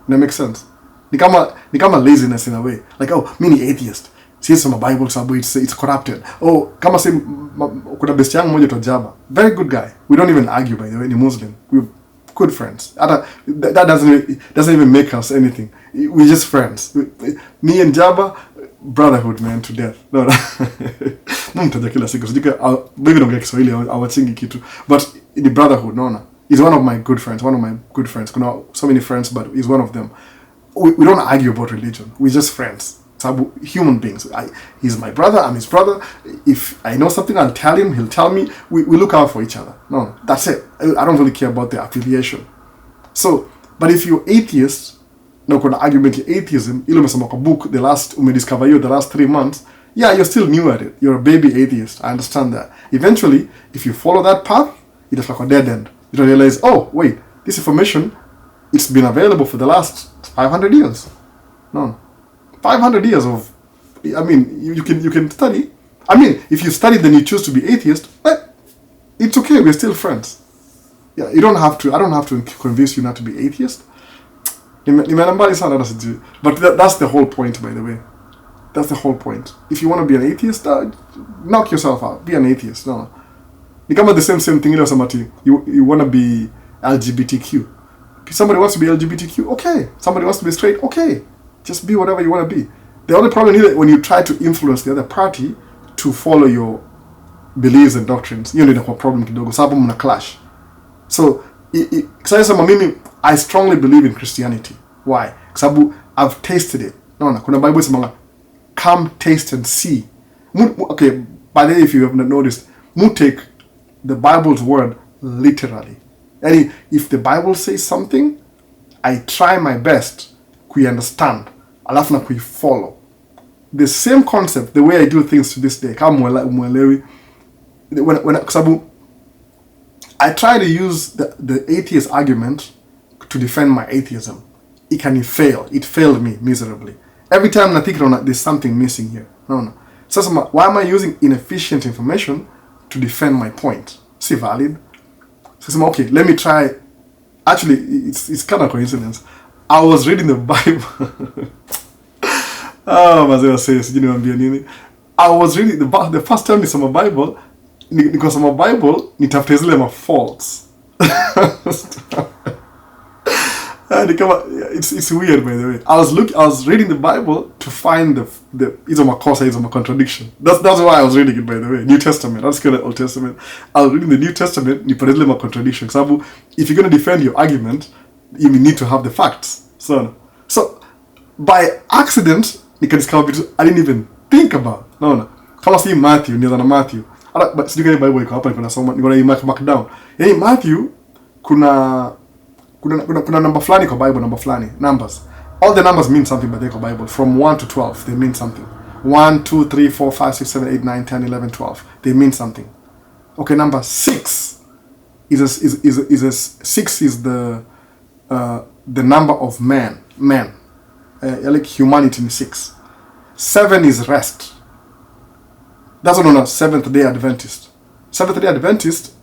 That makes sense? Ni kama laziness in a way. Like, oh, mini atheist. See some Bible sabu it's corrupted. Oh, kama say kuna best yangu moja to Jabba. Very good guy. We don't even argue, by the way, ni Muslim. We're good friends. That doesn't even make us anything. We're just friends. Me and Jabba, brotherhood, man, to death. No. Mumtaja kila siku. Maybe don't get Swahili awachingi kitu. But the brotherhood, no. He's one of my good friends. Kuna so many friends, but he's one of them. We don't argue about religion. We're just friends. Human beings. He's my brother, I'm his brother. If I know something, I'll tell him, he'll tell me. We look out for each other. No, that's it. I don't really care about the affiliation. So, but if you're atheist, no kuna argument atheism, ile umesoma kwa book the last 3 months, yeah, you're still new at it. You're a baby atheist. I understand that. Eventually, if you follow that path, it's like a dead end. You don't realize, oh, wait, this information, it's been available for the last 500 years. No. 500 years of, I mean, you can study. I mean, if you study then you choose to be atheist, it's okay, we're still friends. Yeah, I don't have to convince you not to be atheist. But that's the whole point, by the way. That's the whole point. If you want to be an atheist, knock yourself out. Be an atheist. No. You come at the same thing, you know, somebody, you want to be LGBTQ. Somebody wants to be LGBTQ, okay. Somebody wants to be straight, okay. Just be whatever you want to be. The only problem is when you try to influence the other party to follow your beliefs and doctrines, you need a problem kidogo, sababu mna clash. So, I strongly believe in Christianity. Why? Sababu I've tasted it. No, kuna Bible says, come taste and see. Okay, by the way, if you have not noticed, mu take the Bible's word literally. And if the Bible says something, I try my best to understand, alafu na kuifollow. The same concept, the way I do things to this day. I try to use the atheist argument to defend my atheism. It can fail. It failed me miserably. Every time I think there's something missing here. No. So why am I using inefficient information to defend my point? Is it valid? So okay, let me try. Actually, it's kind of coincidence. I was reading the Bible. I was reading the first time nisoma Bible, nikosoma Bible nitafute zile ma faults. It's weird, by the way. I was reading the Bible to find the isoma contradiction. That's why I was reading it, by the way. New Testament. That's kind of Old Testament. I was reading the New Testament. Nipate ma contradiction. Sababu, if you're going to defend your argument, you need to have the facts. So by accident, you can discover it I didn't even think about. No. Kama si Matthew, nianza na Matthew. But sijui kama Bible iko hapa niko nasoma, niko na mark down. Yaani Matthew kuna number flani kwa Bible, number flani, numbers. All the numbers mean something by the Bible. From 1 to 12, they mean something. 1, 2, 3, 4, 5, 6, 7, 8, 9, 10, 11, 12. They mean something. Okay, number 6 is the number of men. Like humanity in 6. 7 is rest. That's not a Seventh Day Adventist. Seventh Day Adventist,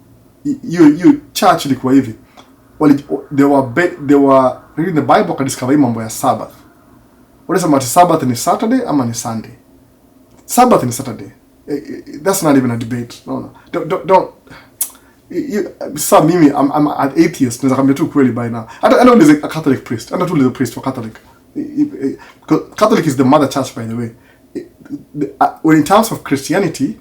you church ilikuwa hivi. They were reading the Bible kadiscover mambo ya Sabbath. What is about Sabbath ni Saturday ama ni Sunday? Sabbath ni Saturday. That's not even a debate. No. Don't. Mimi, I'm an atheist. Naweza kwambia tu kweli by now. I know there's a Catholic priest. I know there's a priest for Catholic. Catholic is the mother church, by the way. When in terms of Christianity,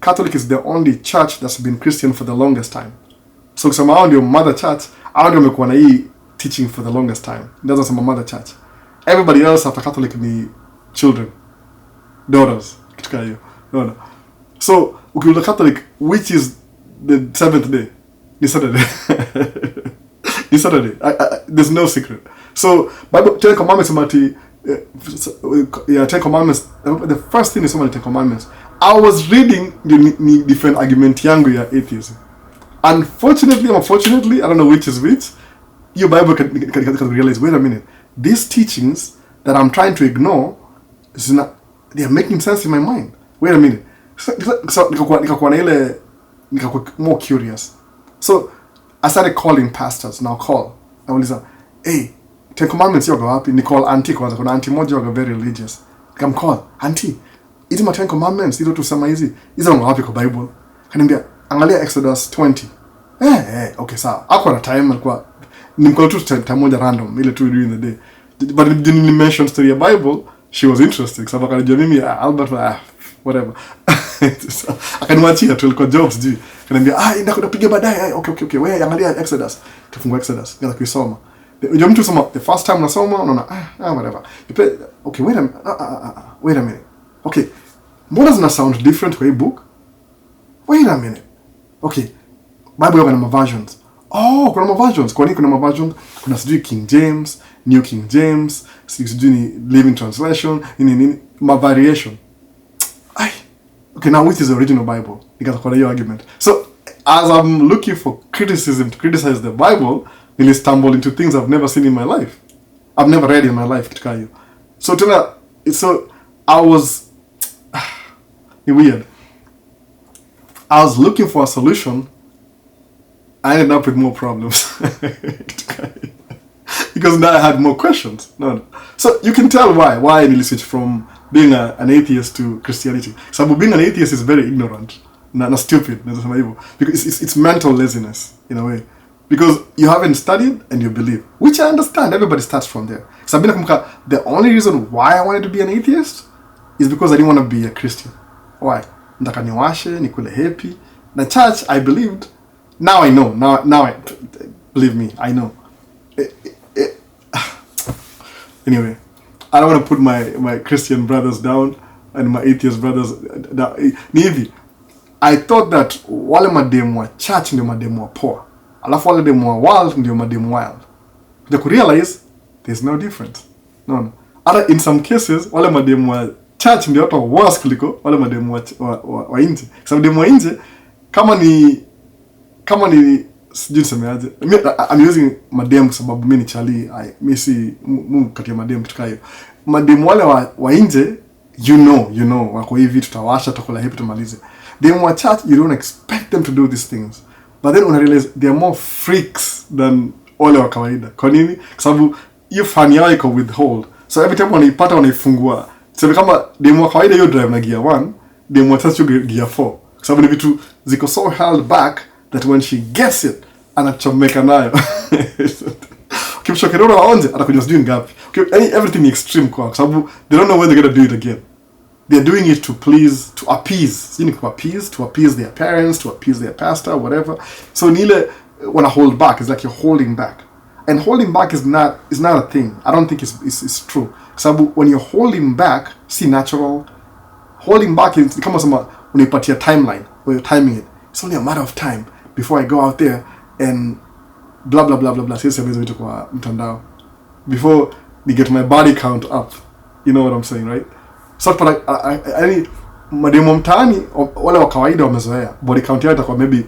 Catholic is the only church that's been Christian for the longest time. So kusema ndio mother church, hao ndio wamekuwa na hii teaching for the longest time. It doesn't say mother church. Everybody else after Catholic ni children, daughters, kitu kama hiyo. No. So ukiuliza Catholic, which is the seventh day? Ni Saturday. Ni Saturday. There's no secret. So Bible Ten Commandments Ten Commandments. The first thing is the Ten Commandments. I was reading the different argument yangu ya atheism. Unfortunately, I don't know which is which. Your Bible can realize, wait a minute, these teachings that I'm trying to ignore, they are making sense in my mind. Wait a minute. So nikakuwa more curious. So I started calling pastors. Now call. I was like, hey, Ten Commandments yoga wapi? Ni call auntie kwanza. Kuna auntie moja yoga very religious. Come call auntie. Hizi ma Ten Commandments hizo tusema hizi. Hizo ngo wapi kwa Bible? Kaniambia angalia Exodus 20. Okay, sawa. Hakuwa na time, alikuwa nimkola tu time moja random ile tu during the day. But didn't mention story ya Bible. She was interested. Sababu akanijua mimi Albert whatever. Akaniwachia tu alikuwa jobs juu. Kaniambia ndakupiga baadaye. Okay. Wewe angalia Exodus. Tufungua Exodus. Ngaza kuisoma. Unajua mtu soma the first time unasoma unaona whatever. Okay, wait a minute. Okay. Mbona zina sound different kwa hii book? Wait a minute. Okay. Bible yana versions. Kuna versions. Kwa nini kuna versions? Kuna sijui King James, New King James, sijui ni Living Translation, nini variation. Okay, now which is the original Bible? Nikatakuwa hiyo argument. So, as I'm looking for criticism to criticize the Bible, I stumble into things I've never seen in my life. I've never read in my life, kitu kama hiyo. So I was weird. I was looking for a solution. I ended up with more problems because now I had more questions. No. So you can tell why I really switched from being an atheist to Christianity. So being an atheist is very ignorant, not stupid, because it's mental laziness in a way. Because you haven't studied and you believe, which I understand. Everybody starts from there. So the only reason why I wanted to be an atheist is because I didn't want to be a Christian. Why? Ndaka niwashe, nikule happy. The church, I believed. Now I know. Now believe me, I know. Anyway, I don't want to put my Christian brothers down and my atheist brothers down. Nivi, I thought that wale mademu wa church ndio mademu wa poor. Alafu wale demu wa wild ndio mademu wild. They could realize there's no difference. No. Other in some cases, wale mademu wa church ndio hata worse kuliko wale mademu wa nje. Sababu demu wa nje kama ni sijui nisemeaje. I'm using mademu sababu mimi ni chali. Mimi si Mungu kati ya mademu kitu hiyo. Mademu wale wa nje you know wako hivi tutawasha tutakula hivi tumalize. Demu wa church you don't expect them to do these things. But then una realize they are more freaks than wale wa kawaida. Kwa nini? Kwa sababu hiyo fan yao iko withhold. So every time wanaipata wanaifungua. So kama demo wa kawaida hiyo drive na gear 1, demo wa tatu gear 4. Kwa sababu ni vitu ziko so held back that when she gets it anachomeka nayo. Kimshokero waonje atakuja sijui ngapi. Everything extreme kwa sababu they don't know when they're going to do it again. They're doing it to appease. You know, to appease their parents, to appease their pastor, whatever. So nile wanna hold back. It's like you're holding back, and holding back is not a thing. I don't think it's true. So when you're holding back, see natural. Holding back is kama sama unaipatia timeline where you're timing it. It's only a matter of time before I go out there and blah blah blah blah blah. Sisi hizo vitu kwa mtandao. Before they get my body count up. You know what I'm saying, right? So I mademo mtaani wale wa kawaida wamezoea body count yao itakuwa maybe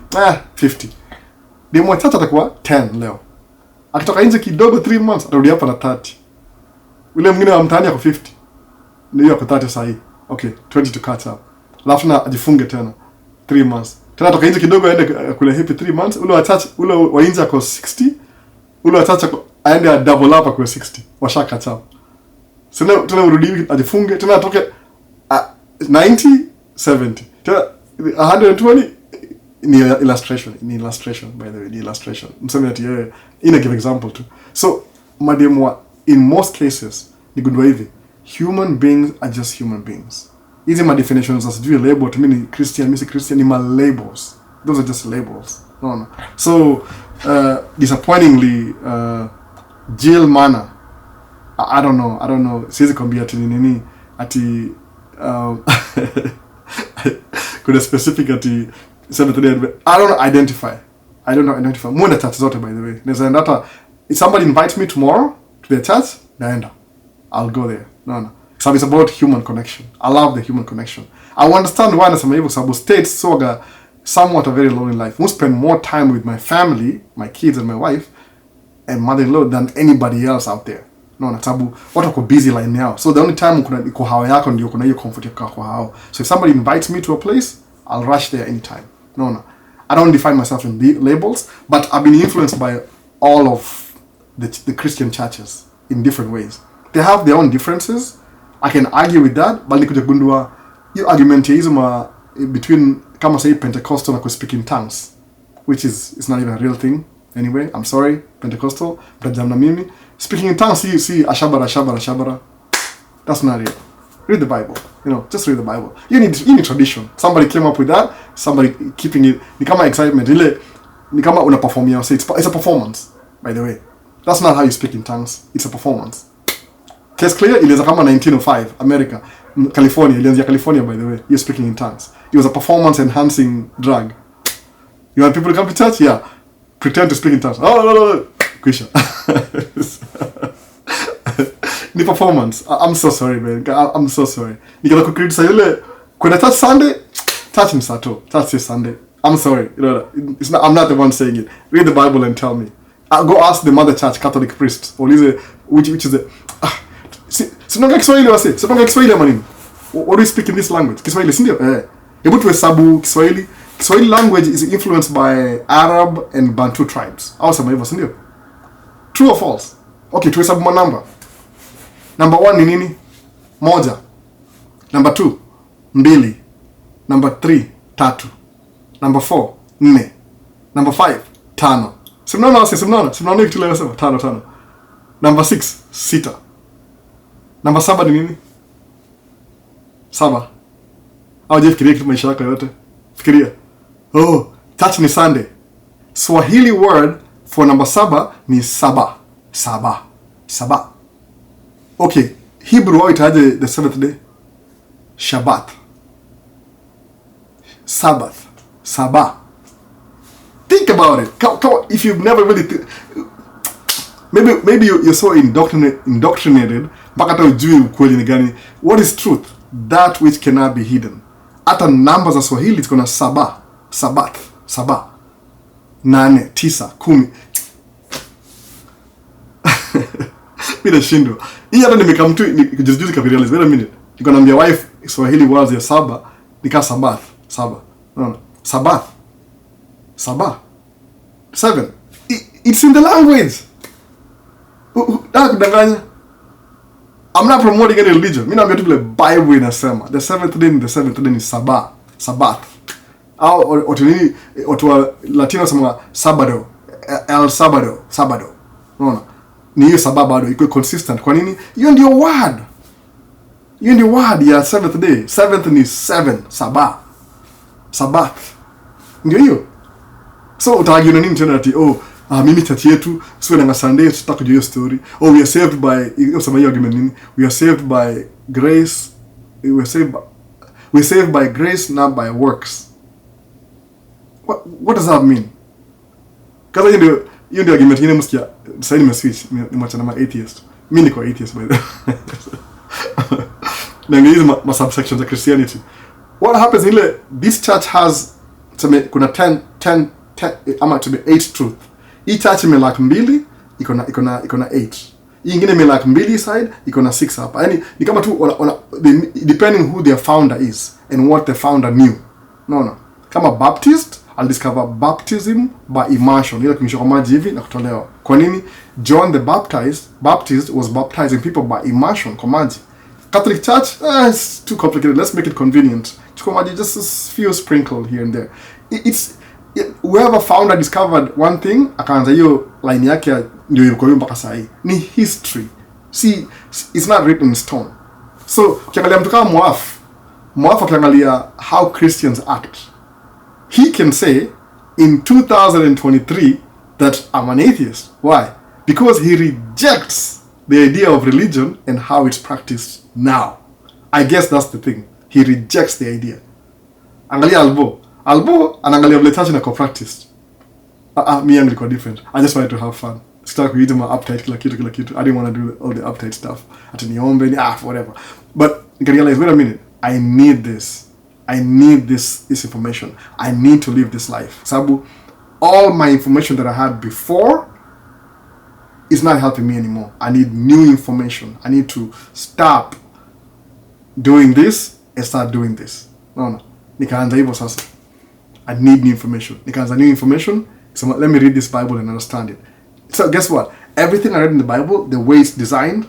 50. Demo tatu atakuwa 10 leo. Akitoka nje kidogo 3 months atarudi hapa na 30. Ule mwingine wa mtaani yako 50. Ndio yako 30 sahi. Okay, 20 to catch up. Alafu na ajifunge tena 3 months. Tena atoka nje kidogo aende kule happy 3 months. Ule wa nje ako 60. Ule wa tatu aende double up kwa 60. Washa catch up. Tena urudi ajifunge tena atoke 90 70 tena 120 ni illustration by the way, the illustration mseme ati in a give example too. So mademu in most cases ni good hivi, human beings are just human beings. Hizi my definitions as do label to me Christian, Mr. Christian ni my labels. Those are just labels. No. So disappointingly jail manner. I don't know. Siwezi kwambia ati nini ati kuna specific ati Seventh Day Adventist. I don't identify. Mwenda church zote by the way. Neza ndata if somebody invites me tomorrow to their church, naenda. I'll go there. No. So it's about human connection. I love the human connection. I understand why nasema hivyo sababu states soga somewhat a very lonely life. We spend more time with my family, my kids and my wife and mother-in-law than anybody else out there. No, sababu watu wako busy line yao. So the only time kuna iko hao yako ndio kuna hiyo comfort ya kwa hao. So if somebody invites me to a place, I'll rush there anytime. No. I don't define myself in the labels, but I've been influenced by all of the Christian churches in different ways. They have their own differences. I can argue with that, but nikuja gundua hiyo argumentism between kama say Pentecostal na speak in tongues, which is it's not even a real thing anyway. I'm sorry, Pentecostal, but jamna mimi speaking in tongues, see ashabara. That's not real. Read the Bible. Just read the Bible. You need tradition. Somebody came up with that. Somebody keeping it. Ni kama excitement. Ni kama una perform yourself. It's a performance, by the way. That's not how you speak in tongues. It's a performance. Case clear, ilianza kama 1905, America, California. Ilianza California, by the way. You're speaking in tongues. It was a performance-enhancing drug. You want people to come to church? Yeah. Pretend to speak in tongues. Oh. Kwisha. Ni performance. I'm so sorry, man. I'm so sorry. Nikala kukritisa yule kwenda church Sunday, church ni Sato. Church is Sunday. I'm sorry. I'm not the one saying it. Read the Bible and tell me. Go ask the mother church Catholic priest. Or which is the Sinaongea Kiswahili wase. Sinaongea Kiswahili ama nini? What do you speak in this language? Kiswahili, si ndio? Hebu tuhesabu Kiswahili. Kiswahili language is influenced by Arab and Bantu tribes. Au sema hivyo, si ndio? True or false? Okay, tuhesabu manamba. Number 1 ni nini? 1. Number 2, 2. Number 3, 3. Number 4, 4. Number 5, 5. Simnaona wase, simnaona kitu leo sema 5. Number 6, 6. Number 7 ni nini? 7. Au je, fikiria kitu maisha yako yote. Fikiria. Oh, church ni Sunday. Swahili word for number 7 ni Sabba. Sabba. Okay, Hebrew wao itaje the seventh day? Shabbat. Sabbath. Sabba. Think about it. If you've never really maybe you're so indoctrinated mpaka hata ujui ukweli ni gani. What is truth? That which cannot be hidden. Hata namba za Swahili ziko na Sabba, Sabbath, Sabba. 8, 9, 10. Bila shindo. Hii hata nimekamtu juzi kapirealize. Wait a minute. Niko naambia wife Swahili words ya Sabba nika Sabbath, Sabba. No. Sabbath. Sabba. 7. It's in the language. Kudanganya. I'm not promoting any religion. Mimi naambia tu vile Bible inasema. The seventh day ni Sabba, Sabbath. Au watu wa Latino sema Sabado, El Sabado. Unaona? Ni hiyo Sabba bado iko consistent. Kwa nini? Hiyo ndio word ya seventh day. Seventh ni 7, Sabba. Sabbath. Ndio hiyo. So utaagio nini tena ati mimi church yetu sio na Sunday tutaka kujua hiyo story. We are saved by usema hiyo argument nini? We are saved by grace. We are saved by grace, not by works. What does that mean? Kaza hiyo ndio argument nyingine msikia. Sasa nimeswitch nimechana na atheist. Mimi niko atheist by the way. Na hizo ma subsections za Christianity. What happens ile this church has kuna 10 ama to be 8 truth. Hii church ime lack 2, iko na 8. Hii nyingine ime lack 2 side, iko na 6 hapa. Yaani ni kama tu depending who their founder is and what the founder knew. No. Kama Baptist, I'll discover baptism by immersion. Ile kumshika maji hivi na kutolewa. Kwa nini? John the Baptist was baptizing people by immersion kwa maji. Catholic Church, it's too complicated. Let's make it convenient. Chukua maji, just a few sprinkle here and there. Whoever founder discovered one thing, akaanza hiyo line yake ndio yuko mpaka sasa hii. Ni history. See, it's not written in stone. So, ukiangalia mtu kama Muaf akiangalia how Christians act. He can say in 2023 that I'm an atheist. Why? Because he rejects the idea of religion and how it's practiced now. I guess that's the thing. He rejects the idea. Angalia Albo anaangalia vile church na practice. Me and Rico different. I just wanted to have fun. Start with my uptight kila kitu. I didn't want to do all the uptight stuff. Ati niombe whatever. But you can realize, wait a minute. I need this information. I need to live this life. Sabu, all my information that I had before is not helping me anymore. I need new information. I need to stop doing this and start doing this. No. Nikaanza hivyo sasa. I need new information. Nikaanza new information. So let me read this Bible and understand it. So guess what? Everything I read in the Bible, the way it's designed,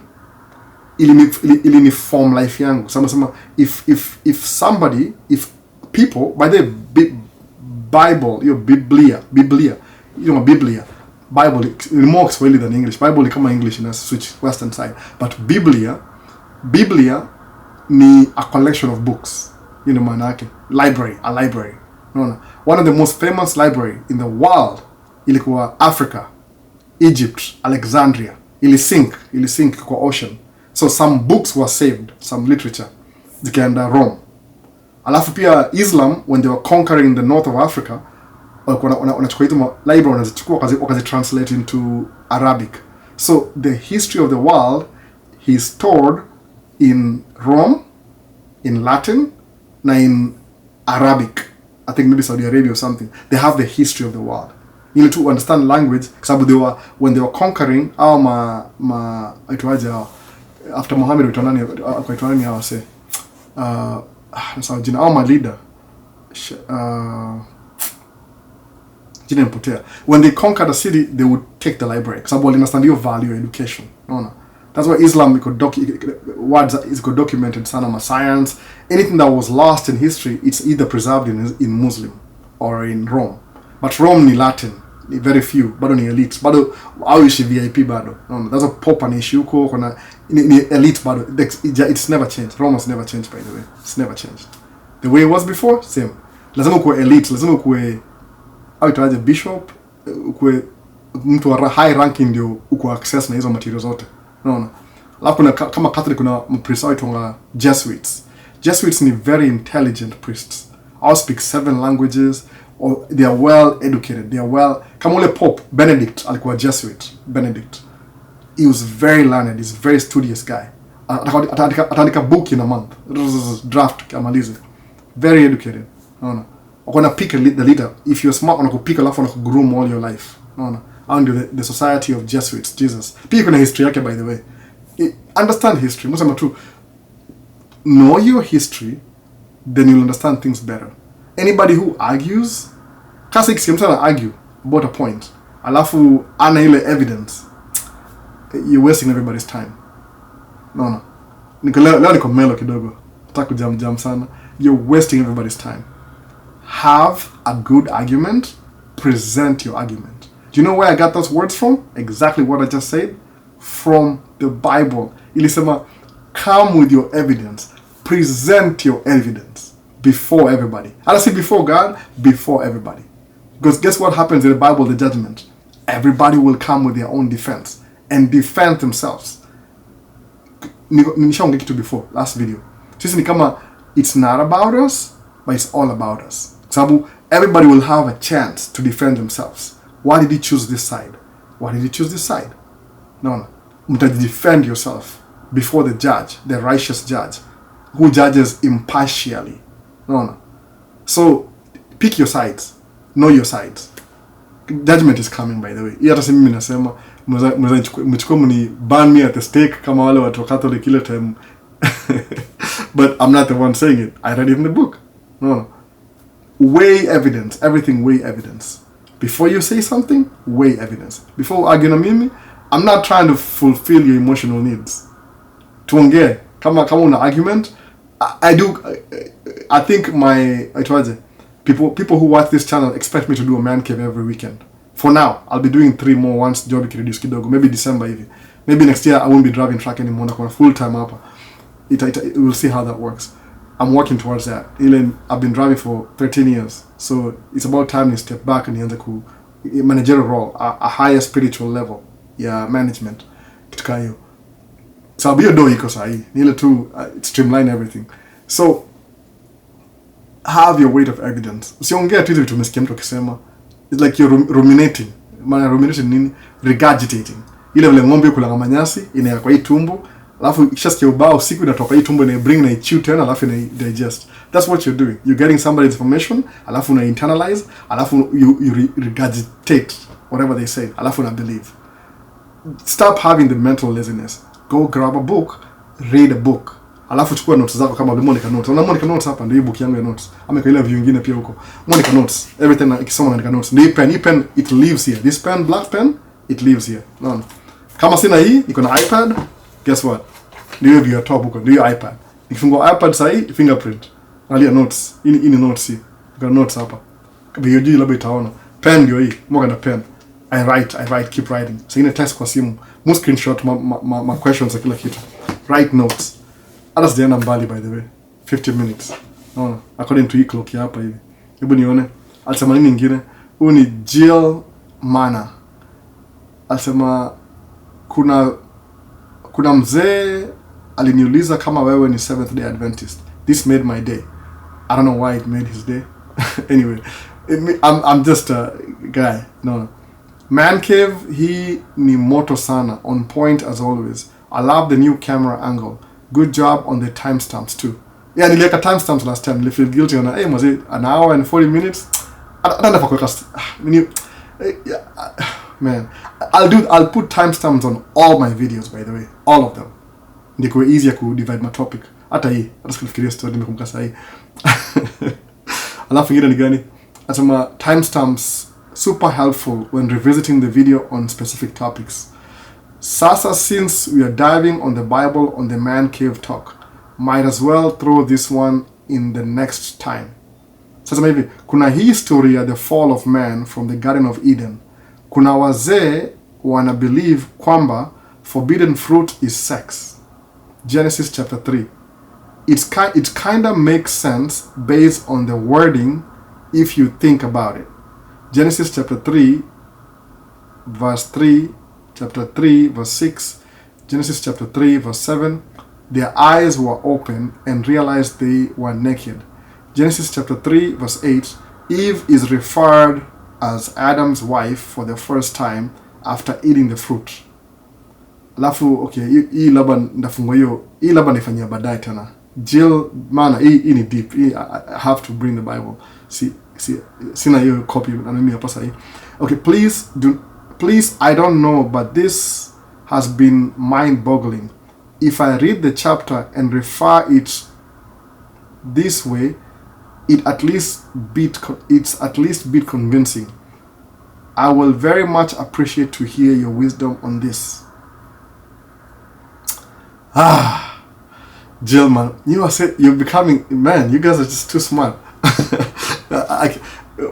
ili form life yangu. Sama if people, by the Bible, Biblia, Bible is more Swahili than English. Bible is kama English in a switch western side. But Biblia ni a collection of books. You know, manake a library. No. One of the most famous library in the world ilikuwa Africa, Egypt, Alexandria. Ili sink kwa ocean. So some books were saved, some literature. Zikaenda Rome. Alafu pia Islam, when they were conquering the north of Africa, wanachukua hizo library wanazichukua wakazi translate into Arabic. So the history of the world is stored in Rome, in Latin, na in Arabic. I think maybe Saudi Arabia or something. They have the history of the world. You need to understand language, because when they were conquering, after Muhammad akaitwa nani awase sawa jina au my leader jina mpotea. When they conquered a city, they would take the library kwa sababu understand your value education, unaona. That's why Islam words is documented sana science. Anything that was lost in history, it's either preserved in Muslim or in Rome. But Rome ni Latin, ni very few, bado ni elite, bado au ishi VIP bado. No, that's a pop an issue huko kuna ni elite bado. It's never changed. Rome has never changed, by the way. It's never changed. The way it was before, same. Lazima kuwe elite, lazima kuwe au itaje bishop, kuwe mtu wa high ranking ndio uko access na hizo material zote. No. Alafu kuna kama Catholic kuna priest wa Jesuits. Jesuits ni very intelligent priests. All speak 7 languages, or they are well educated. They are well. Kama ule Pope Benedict alikuwa Jesuit. Benedict. He was very learned. He's a very studious guy. Ataandika book in a month. Draft kamalize. Very educated. No. Wakona pick the leader. If you're smart, wanakupick alafu wanakugroom all your life. No. And the Society of Jesuits, Jesus. Pia kuna history yake, by the way. Understand history. Musema tu, know your history, then you'll understand things better. Anybody who argues, kasi kisikimsana argue about a point, alafu ana ile evidence, you're wasting everybody's time. No. Leo niko melo kidogo. Taku jam sana. You're wasting everybody's time. Have a good argument. Present your argument. Do you know where I got those words from? Exactly what I just said. From the Bible. Ilisema, come with your evidence. Present your evidence before everybody. I don't say before God, before everybody. Because guess what happens in the Bible, the judgment? Everybody will come with their own defense and defend themselves. Nishaongea kitu before, last video. Sisi ni kama, it's not about us, but it's all about us. Sababu, everybody will have a chance to defend themselves. Why did he choose this side? Why did he choose this side? No. Defend yourself before the judge, the righteous judge, who judges impartially. No. So, pick your sides. Know your sides. Judgment is coming, by the way. Hata si mimi nasema, mchukua mni ban me at the stake kama wale watu Catholic ile time. But I'm not the one saying it. I read it in the book. No. Weigh evidence. Everything weigh evidence. Before you say something, weigh evidence. Before arguing on me, I'm not trying to fulfill your emotional needs. Tuongee, kama una argument, I think people who watch this channel expect me to do a man cave every weekend. For now, I'll be doing 3 more once job reduce kidogo. Maybe December even. Maybe next year I won't be driving truck anymore. Na full time hapa. We'll see how that works. I'm working towards that. I've been driving for 13 years. So it's about time to step back and nianze ku managerial role, a higher spiritual level. Yeah, management. Kitu hiyo. So hiyo do iko sahi. Ni tu streamline everything. So have your weight of evidence. Usiongea tu vitu umesikia mtu akisema. It's like you're ruminating. Maana ruminating nini? Regurgitating. Ile vile ng'ombe kula manyasi ina kwa hii tumbo. Alafu ikishasikia ubao siku inatoka hii tumbo na bring na chew tena alafu na digest. That's what you're doing. You're getting somebody's information, alafu na internalize, alafu you regurgitate whatever they say, alafu na believe. Stop having the mental laziness. Go grab a book, read a book. Alafu chukua notes zako kama Monica notes. Una Monica notes hapa ndio book yangu ya notes. Ama ile view nyingine pia huko. Monica notes. Everything ikisoma Monica notes. Ndio pen it lives here. This pen, black pen, it lives here. No. Kama sina hii, iko na iPad. Guess what? Ndio view ya top huko, ndio iPad. Nikifungua iPad sahi, fingerprint. Angalia notes. Ini notes hii. Iko notes hapa. View juu labda itaona. Pen ndio hii. Moga na pen. I write, keep writing. Singine text kwa simu. Mo screenshot my questions kila kitu. Write notes. Hata sijaenda mbali, by the way. 50 minutes. No, according to clock hapa hivi. Hebu nione. Alisema nini nyingine? Huyu ni Jill Mana. Alisema kuna mzee aliniuliza kama wewe ni Seventh Day Adventist. This made my day. I don't know why it made his day. Anyway, I'm just a guy. No. Man Cave, he ni moto sana, on point as always. I love the new camera angle. Good job on the timestamps too. Yeah, niliweka timestamps last time. Nilifeel guilty on was it an hour and 40 minutes? I don't know man, I'll put timestamps on all my videos, by the way, all of them. ndiko easier ku divide my topic. Hata sikufikiria story nimekumbuka sasa hii. Alafu ingine ni gani? Asema timestamps super helpful when revisiting the video on specific topics. Sasa, since we are diving on the Bible on the man cave talk, might as well throw this one in the next time. Sasa maybe kuna hii story ya the fall of man from the Garden of Eden. Kuna wazee wana believe kwamba forbidden fruit is sex. Genesis chapter 3. It kind of makes sense based on the wording if you think about it. Genesis chapter 3 verse 3, chapter 3 verse 6, Genesis chapter 3 verse 7. Their eyes were open and realized they were naked. Genesis chapter 3 verse 8. Eve is referred as Adam's wife for the first time after eating the fruit. Alafu okay, hii labda ndafungwa hiyo, hii labda nifanyia baadaye tena. Jill, maana hii ni deep. I have to bring the Bible. Sina hiyo copy na mimi hapa sasa. Okay, please, I don't know, but this has been mind-boggling. If I read the chapter and refer it this way, it's at least bit convincing. I will very much appreciate to hear your wisdom on this. Jill, man, you're becoming, man, you guys are just too smart.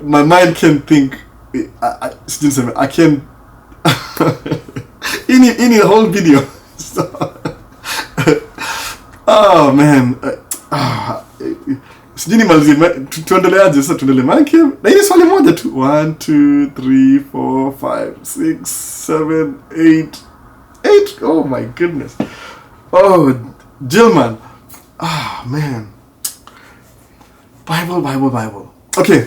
My mind can't think. I can't. in the whole video. So, oh man. Sijini malizi tuendeleaje sasa, tuendelee manke. Na hili swali moja tu. 1 2 3 4 5 6 7 8. Oh my goodness. Oh, Jillman. Ah, man. Bible. Okay.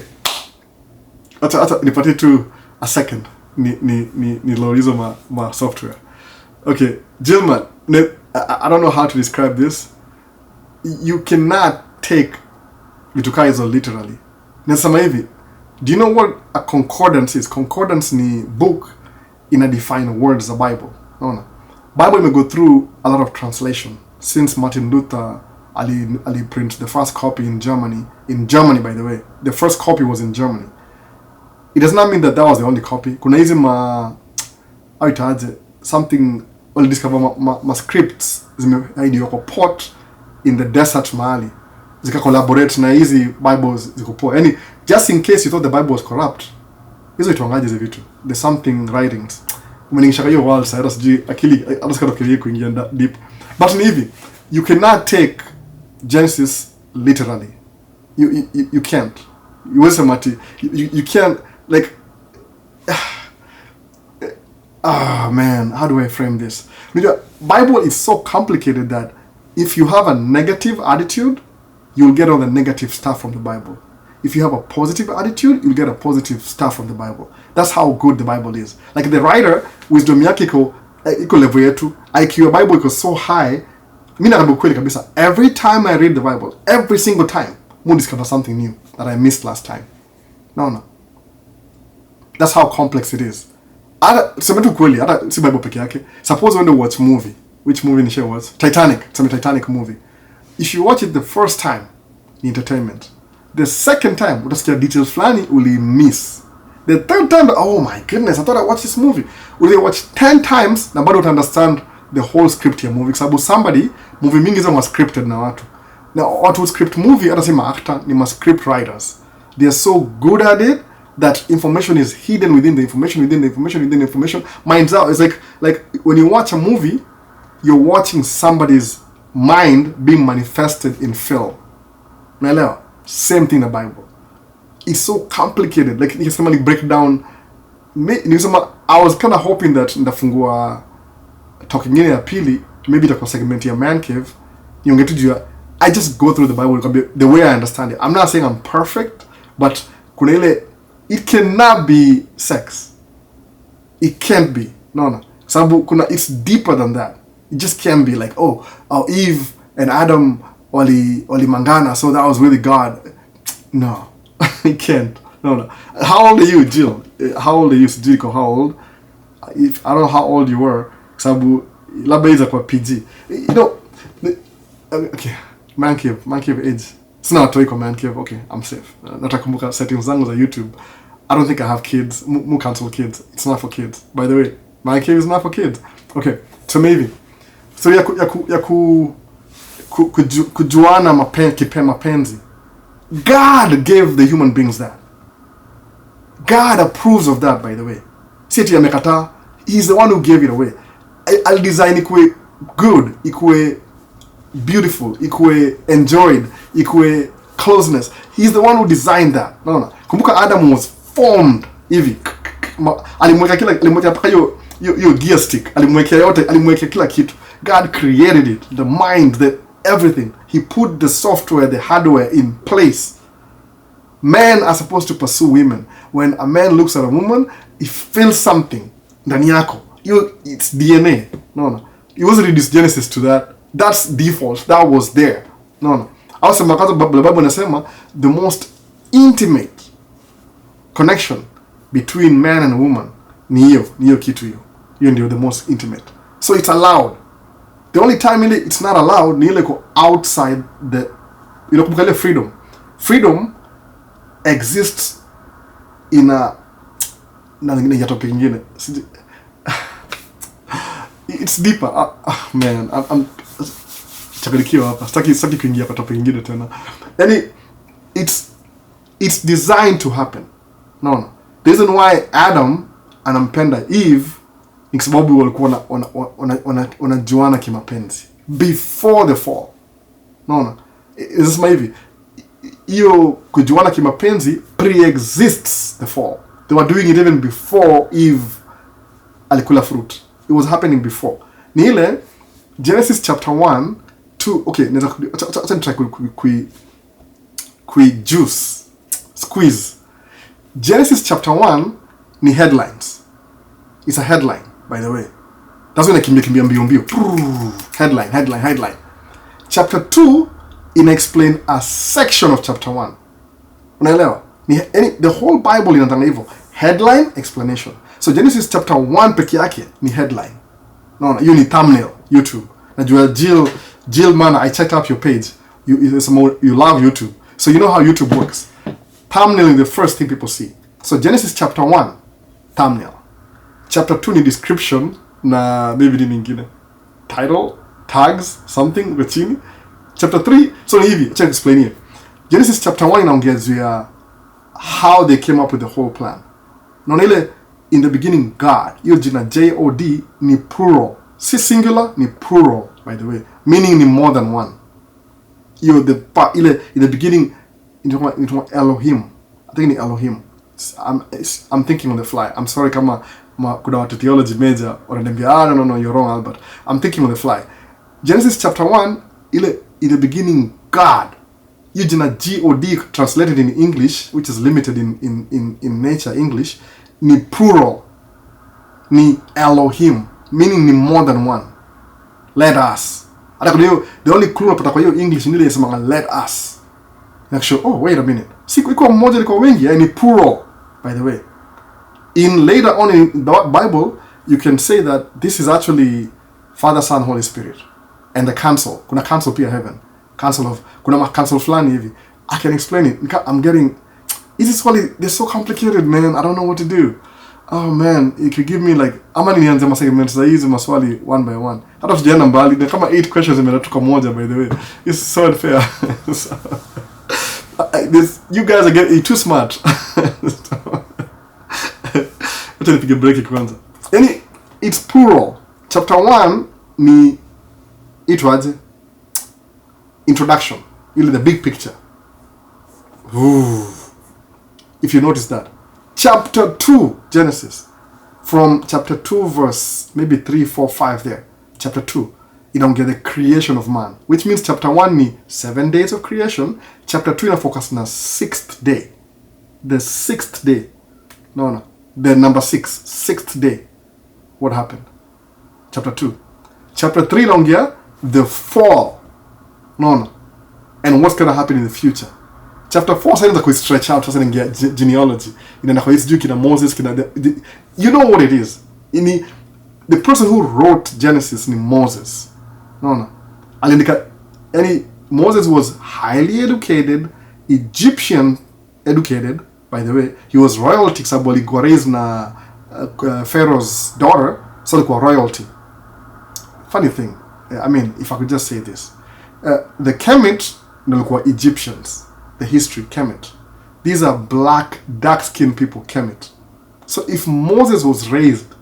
Ata nipatie tu a second. Ni lorizo ma software. Okay, Jillman. I don't know how to describe this. You cannot take vitukaa hizo literally. Nasema hivi, do you know what a concordance is? Concordance ni book ina define words za Bible. Unaona? Bible may go through a lot of translation since Martin Luther ali print the first copy in Germany. In Germany, by the way, the first copy was in Germany. It does not mean that was the only copy. Kuna hizi something only discover ma scripts zimeidiwa kwa port in the desert mahali. Zika collaborate na hizi Bibles ziko poa. Yani just in case you thought the Bible was corrupt, hizo ituangaje hizo vitu. There's something writings. Umeningisha hiyo wall side sijui akili anasikata akili kuingia deep. But ni hivi, you cannot take Genesis literally. You can't. You can't, like, man, how do I frame this? Bible is so complicated that if you have a negative attitude, you'll get all the negative stuff from the Bible. If you have a positive attitude, you'll get a positive stuff from the Bible. That's how good the Bible is. Like the writer, wisdom yake iko level yetu, IQ ya Bible iko so high. Mimi nakwambia kweli kabisa, every time I read the Bible, every single time, I discover something new that I missed last time. No. That's how complex it is. Tuseme tu kweli, hata si Bible peke yake. Suppose when you watch movie, which movie nishe watch? Titanic. Tuseme Titanic movie. If you watch it the first time, ni entertainment. The second time, utasikia details flani uli miss. The third time, oh my goodness, I thought I watched this movie. Uli watch 10 times, na bado uta understand the whole script ya movie. Sababu movie mingi za scripted na watu. Na watu script movie, hata si actor, ni ma script writers. They are so good at it that information is hidden within the information. Minds out. It's like when you watch a movie, you're watching somebody's mind being manifested in film. Naelewa? Same thing in the Bible. It's so complicated. Like you can break down. I was kind of hoping that ndafungua talking in ya pili, maybe the segment ya man cave, I just go through the Bible the way I understand it. I'm not saying I'm perfect, but it cannot be sex. It can't be. No. Sababu it's deeper than that. It just can't be like, oh, Eve and Adam wali mangana, so that was really God. No, it can't. No. How old are you, Jill? How old are you, Sijiko? How old? I don't know how old you were. Sababu labda iza kwa PG. Okay, man cave age. Sina watoi kwa man cave. Okay, I'm safe. Natakumbuka settings zangu za YouTube. I don't think I have kids. Mu cancel kids. It's not for kids. By the way, man cave is not for kids. Okay, so maybe. So kujuana mapenzi. God gave the human beings that. God approves of that, by the way. Seti amekataa. He's the one who gave it away. I'll design ikue good, ikue beautiful, ikue enjoyed, ikue closeness. He's the one who designed that. No. Kumbuka Adam was formed hivi. Alimweka paka yo gear stick. Alimweka kila kitu. God created it, the mind, the everything. He put the software, the hardware in place. Men are supposed to pursue women. When a man looks at a woman, he feels something. Ndani yako. It's DNA. No. It wasn't reduced Genesis to that. That's default. That was there. No. Also, Bible nasema the most intimate connection between man and woman ni hiyo kitu hiyo. Hiyo ndio the most intimate. So it's allowed. The only time it's not allowed ni ile ko outside the kumbuka ile freedom. Freedom exists in a na topic nyingine. It's deeper. Man, I'm chakalikiwa hapa. Sitaki kuingia kwa topic nyingine tena. Yani it's designed to happen. No. The reason why Adam anampenda Eve ni kwa sababu walikuwa wanajuana kimapenzi before the fall. No. Is hivi. Hiyo kujuana kimapenzi pre-exists the fall. They were doing it even before Eve alikula fruit. It was happening before. Ni ile Genesis chapter 1 2. Okay, acha try squeeze. Genesis chapter 1 ni headlines. It's a headline, by the way. That's when I kimbia mbio. Headline. Chapter 2 explain a section of chapter 1. Unaelewa? The whole Bible inatanga hivyo. Headline, explanation. So Genesis chapter 1 peke yake ni headline. No, you need thumbnail, YouTube. Najua Jill man, I checked up your page. You love YouTube. So you know how YouTube works. Thumbnail is the first thing people see. So Genesis chapter 1, thumbnail. Chapter 2 ni description na maybe ni nyingine. Title, tags, something chini. Chapter 3, so ni hivi, acha explain here. Genesis chapter 1 inaongea juu ya how they came up with the whole plan. Na ile in the beginning God, hiyo jina J-O-D ni plural. Si singular, ni plural, by the way. Meaning ni more than one. Hiyo ile in the beginning into Elohim. I think ni Elohim. I'm thinking on the fly. I'm sorry kama kuna watu theology major wananiambia no, you're wrong Albert. I'm thinking on the fly. Genesis chapter 1 ile in the beginning God. Hiyo jina G-O-D translated in English, which is limited in nature English, ni plural, ni Elohim, meaning ni more than one. Let us. The only clue napata kwa hiyo English ni ile inasema let us. Actually, wait a minute. Siku iko mmoja liko wengi, ni plural, by the way. Later on in the Bible, you can say that this is actually Father, Son, Holy Spirit. And the council. Kuna council pia heaven. Kuna council flani hivi. I can explain it. I'm getting... they're so complicated, man. I don't know what to do. Oh, man. If you give me like... Ama nianze masegments za hizi maswali one by one. Hata tujaenda mbali. Ni kama 8 questions imelatuka moja, by the way. It's so unfair. You guys are too smart. Acha nipige break kwanza. It's plural. Chapter 1 ni itwaje? Introduction. Really the big picture. Ooh. If you notice that. Chapter 2, Genesis. From chapter 2 verse maybe 3, 4, 5 there. Chapter 2. Inaongea the creation of man. Which means chapter 1 ni 7 days of creation. Chapter 2 ina focus na 6th day. The 6th day. No. The number 6. 6th day. What happened? Chapter 2. Chapter 3 inaongea the fall. No. And what's going to happen in the future. Chapter 4 sasa inaanza stretch out, sasa inaingia genealogy. Inaenda kwa hizi kina Moses, you know what it is. The person who wrote Genesis ni Moses. No. Aliandika Yani Moses was highly educated, Egyptian educated, by the way. He was royalty, sababu alikuwa raised na Pharaoh's daughter, so alikuwa royalty. Funny thing, I mean, if I could just say this. The Kemet, walikuwa Egyptians. The history, Kemet. These are black, dark-skinned people, Kemet. So if Moses was raised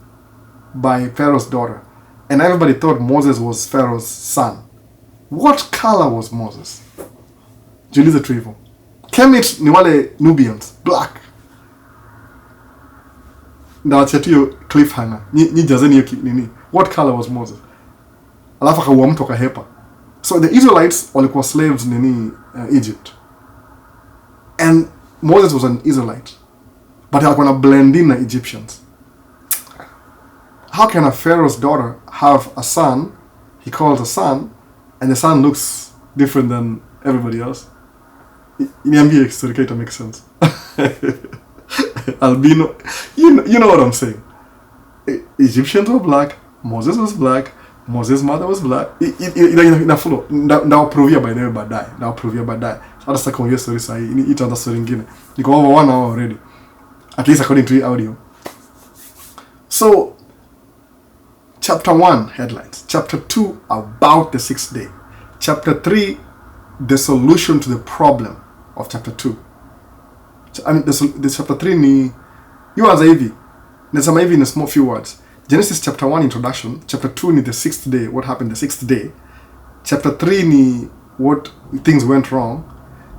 by Pharaoh's daughter, and everybody thought Moses was Pharaoh's son, what color was Moses? Jiulize tu hivyo. Kemet ni wale Nubians, black. Ndawachia tu hiyo cliffhanger. Ni jazeni hiyo nini. What color was Moses? Alafu akaua mtu akahepa. So the Israelites walikuwa slaves nini Egypt. And Moses was an Israelite. But alikuwa na blend in na Egyptians. How can a Pharaoh's daughter have a son, he calls a son, and the son looks different than everybody else? Niambie historically to make sense. Albino, you know what I'm saying. Egyptians were black, Moses was black, Moses' mother was black. Inafulo, ndaoprovia by the way baadaye. Ndaoprovia baadaye. Hata sasa kuongea story sahi, itaanza story nyingine. Niko over 1 hour already. At least according to the audio. So, Chapter 1, headlines. Chapter 2, about the 6th day. Chapter 3, the solution to the problem of Chapter 2. I mean, the Chapter 3 ni... You as hivi. Nasema hivi in a small few words. Genesis Chapter 1, introduction. Chapter 2 ni the 6th day. What happened the 6th day. Chapter 3 ni what things went wrong.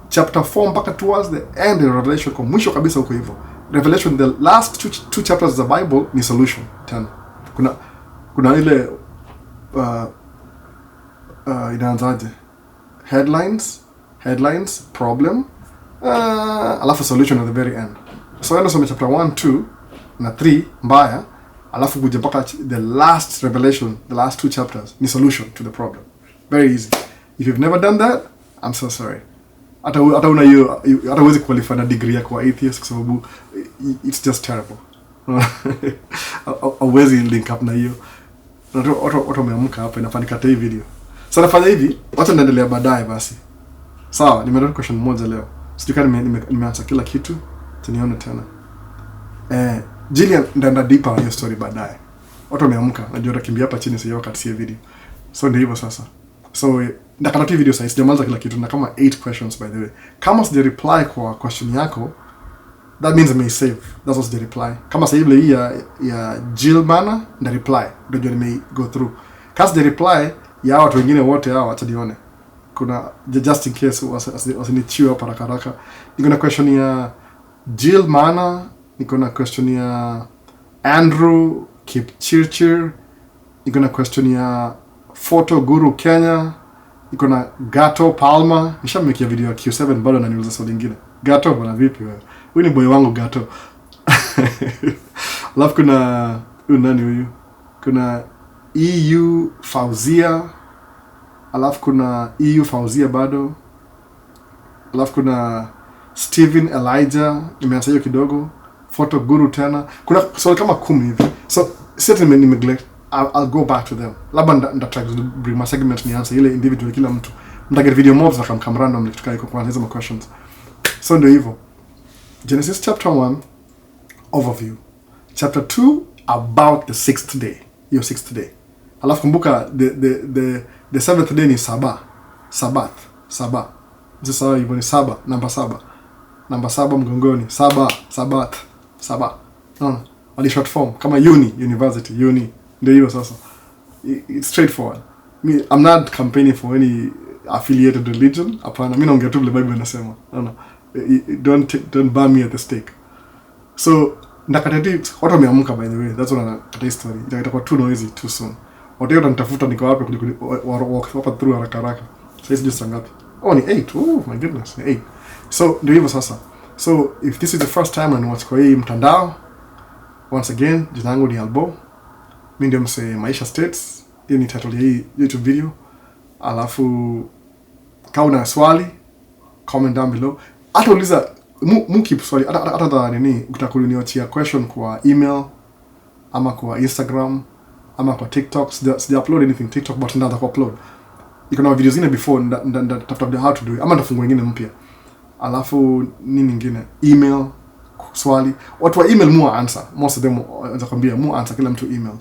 Chapter 4 mpaka towards the end of Revelation. Kwa mwisho kabisa huko hivyo. Revelation, the last two chapters of the Bible ni solution. Tena. Kuna ile inaanzaje? Headlines, problem, alafu solution at the very end. So enda some chapter 1, 2 na 3 mbaya, alafu kuja mpaka the last revelation, the last 2 chapters ni solution to the problem. Very easy. If you've never done that, I'm so sorry. Hata huwezi qualify na degree yako wa atheist kwa sababu it's just terrible. Huwezi link up na hiyo. Watu wameamka hapa inafanyika hii video. So nafanya hivi, wacha naendelea baadaye basi. Sawa, nimerudi question moja leo. Sijui kama nimeacha kila kitu, tunione tena. Jillian ndaenda deeper hiyo story baadaye. Watu wameamka, najua nakimbia hapa chini sio wakati ya video. So ndio hivyo sasa. So ndakata video sasa, sijamaliza kila kitu na kama 8 questions by the way. Kama sija reply kwa question yako, that means I may save. That's what's the reply. Kama sasa ile ya Jill Mana nda reply. Ndio may go through. Kasi the reply ya watu wengine wote hao acha nione. Kuna just in case wasinichiwe hapa haraka. Niko na question ya Jill Mana, niko na question ya Andrew Kipchirchir, niko na question ya Photo Guru Kenya, niko na Gato Palma. Nishamekia video ya Q7 bado na niuliza swali lingine. Gato bwana vipi wewe? Huyu ni boy wangu Gato. Alafu kuna nani huyu? Kuna EU Fauzia. Alafu kuna EU Fauzia bado. Alafu kuna Stephenelijah, nimeanza hiyo kidogo. Photo Guru tena. Kuna swali kama 10 hivi. So certainly neglect. I'll go back to them. Labda nda-try to bring my segment ni answer ile individual kila mtu. Mtaget video mobs na come random tukae kwa hizo questions. So ndio hivyo. Genesis chapter 1 overview. Chapter 2 about the 6th day. Your 6th day. Alafu kumbuka the 7th day ni Sabbath. Sasa hivyo ni Sabba, namba 7. Namba 7 mgongoni. Sabbath. No. Ali short form kama university. Ndio hiyo sasa. It's straightforward. I'm not campaigning for any affiliated religion. Hapana, mimi naongea tu vile Bible inasema. No. Don't burn me at the stake. So ndakatati watu wameamka by the way. That's what I story. Itakuwa too noisy too soon. Watu wote nitafuta niko wapi kuliko walk through haraka. So it's just ngapi? Oh ni 8. Oh my goodness, 8. So ndio hivyo sasa. So if this is the first time and watch kwa hii mtandao, once again, jina langu ni Albo. Mimi ndio mse Maisha States. Hiyo ni title ya hii YouTube video. Alafu kama una swali comment down below. Hata uliza keep swali hata nini utakuliniachia question kwa email ama kwa Instagram ama kwa TikTok. Sija upload anything TikTok but ndio upload. iko na videos zingine before tafuta how to do it, ama ndafungua nyingine mpya. Alafu nini nyingine, email, swali. Watu wa email more answer, most of them wanakwambia more answer kila mtu email.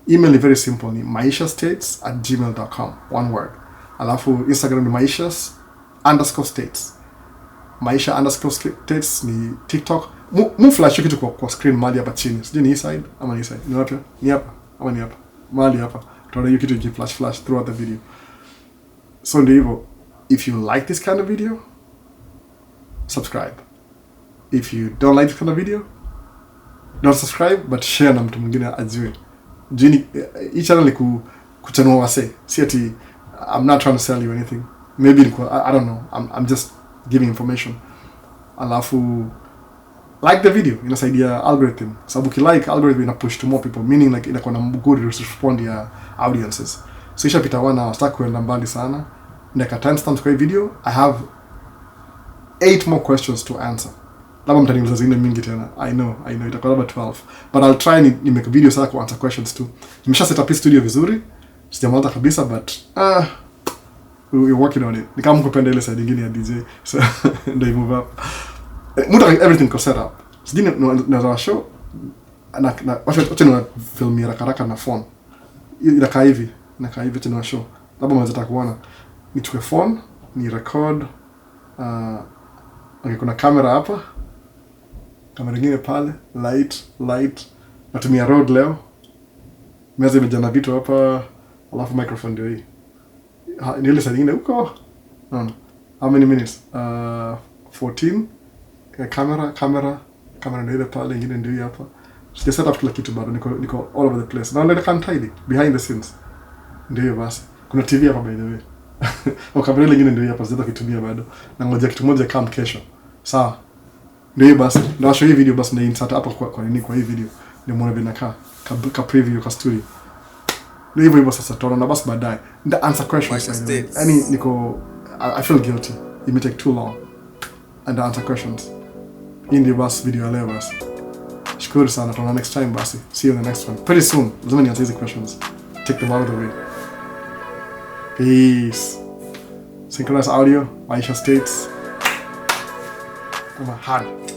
Email ni very simple, ni maishastates@gmail.com, one word. Alafu Instagram ni maishas_states. Maisha_states ni TikTok. Mu flash kitu kwa screen mahali hapa chini. Sijui ni hii side ama ni side. Ni wapi? Ni hapa ama ni hapa? Mahali hapa. Tunaona hiyo kitu flash throughout the video. So ndio hivyo. If you like this kind of video, subscribe. If you don't like this kind of video, don't subscribe, but share na mtu mwingine ajue. Jini, hii channel ni kuchanua wase. Si ati, I'm not trying to sell you anything. Maybe I don't know. I'm just giving information. Alafu like the video, inasaidia algorithm. Sababu ukilike, algorithm ina push to more people, meaning like inakuwa na good respond ya audiences. So ishapita 1 hour, sitaki kuenda mbali sana. Ndeka timestamps kwa hii video. I have 8 more questions to answer. Labda mtaniuliza zingine mingi tena. I know itakuwa labda 12. But I'll try ni make a video sasa ku answer questions too. Nimesha set up hii studio vizuri. Sijamaliza kabisa, but we're working on it. Ni kama mkupenda ile side nyingine ya DJ. So ndio move up. Muta everything ko set up. Sijini na show na wacha ni film ya haraka na phone. Inakaa hivi tena show. Labda mnaweza kuona. Nichukue phone, ni record. Okay, kuna kamera hapa. Kamera nyingine pale, light. Natumia Rode leo. Meza imejaa vitu hapa, alafu microphone ndio hii. Ni ile side nyingine huko. No. How many minutes? 14. Kamera ndio ile pale, nyingine ndio hapa. Sija set up kila kitu bado, niko all over the place. Na ndio tidy behind the scenes. Ndio basi. Kuna TV hapa by the way. Kamera nyingine ndio hapa, sija kitumia bado. Na ngoja kitu moja kama kesho. Sawa. Ndio basi. Ndio show hii video basi na insert hapa kwa hii video. Ndio muone binakaa ka preview ka studio. Ndio hivyo sasa tunaona basi baadaye. Ndio answer questions. Yaani I feel guilty. It may take too long. And answer questions. In the bus video leo basi. Shukuru sana, tunaona next time basi. See you in the next one. Pretty soon. Lazima nianze hizi questions. Take them out of the way. Peace. Synchronized audio, Maisha States. Come on, hard.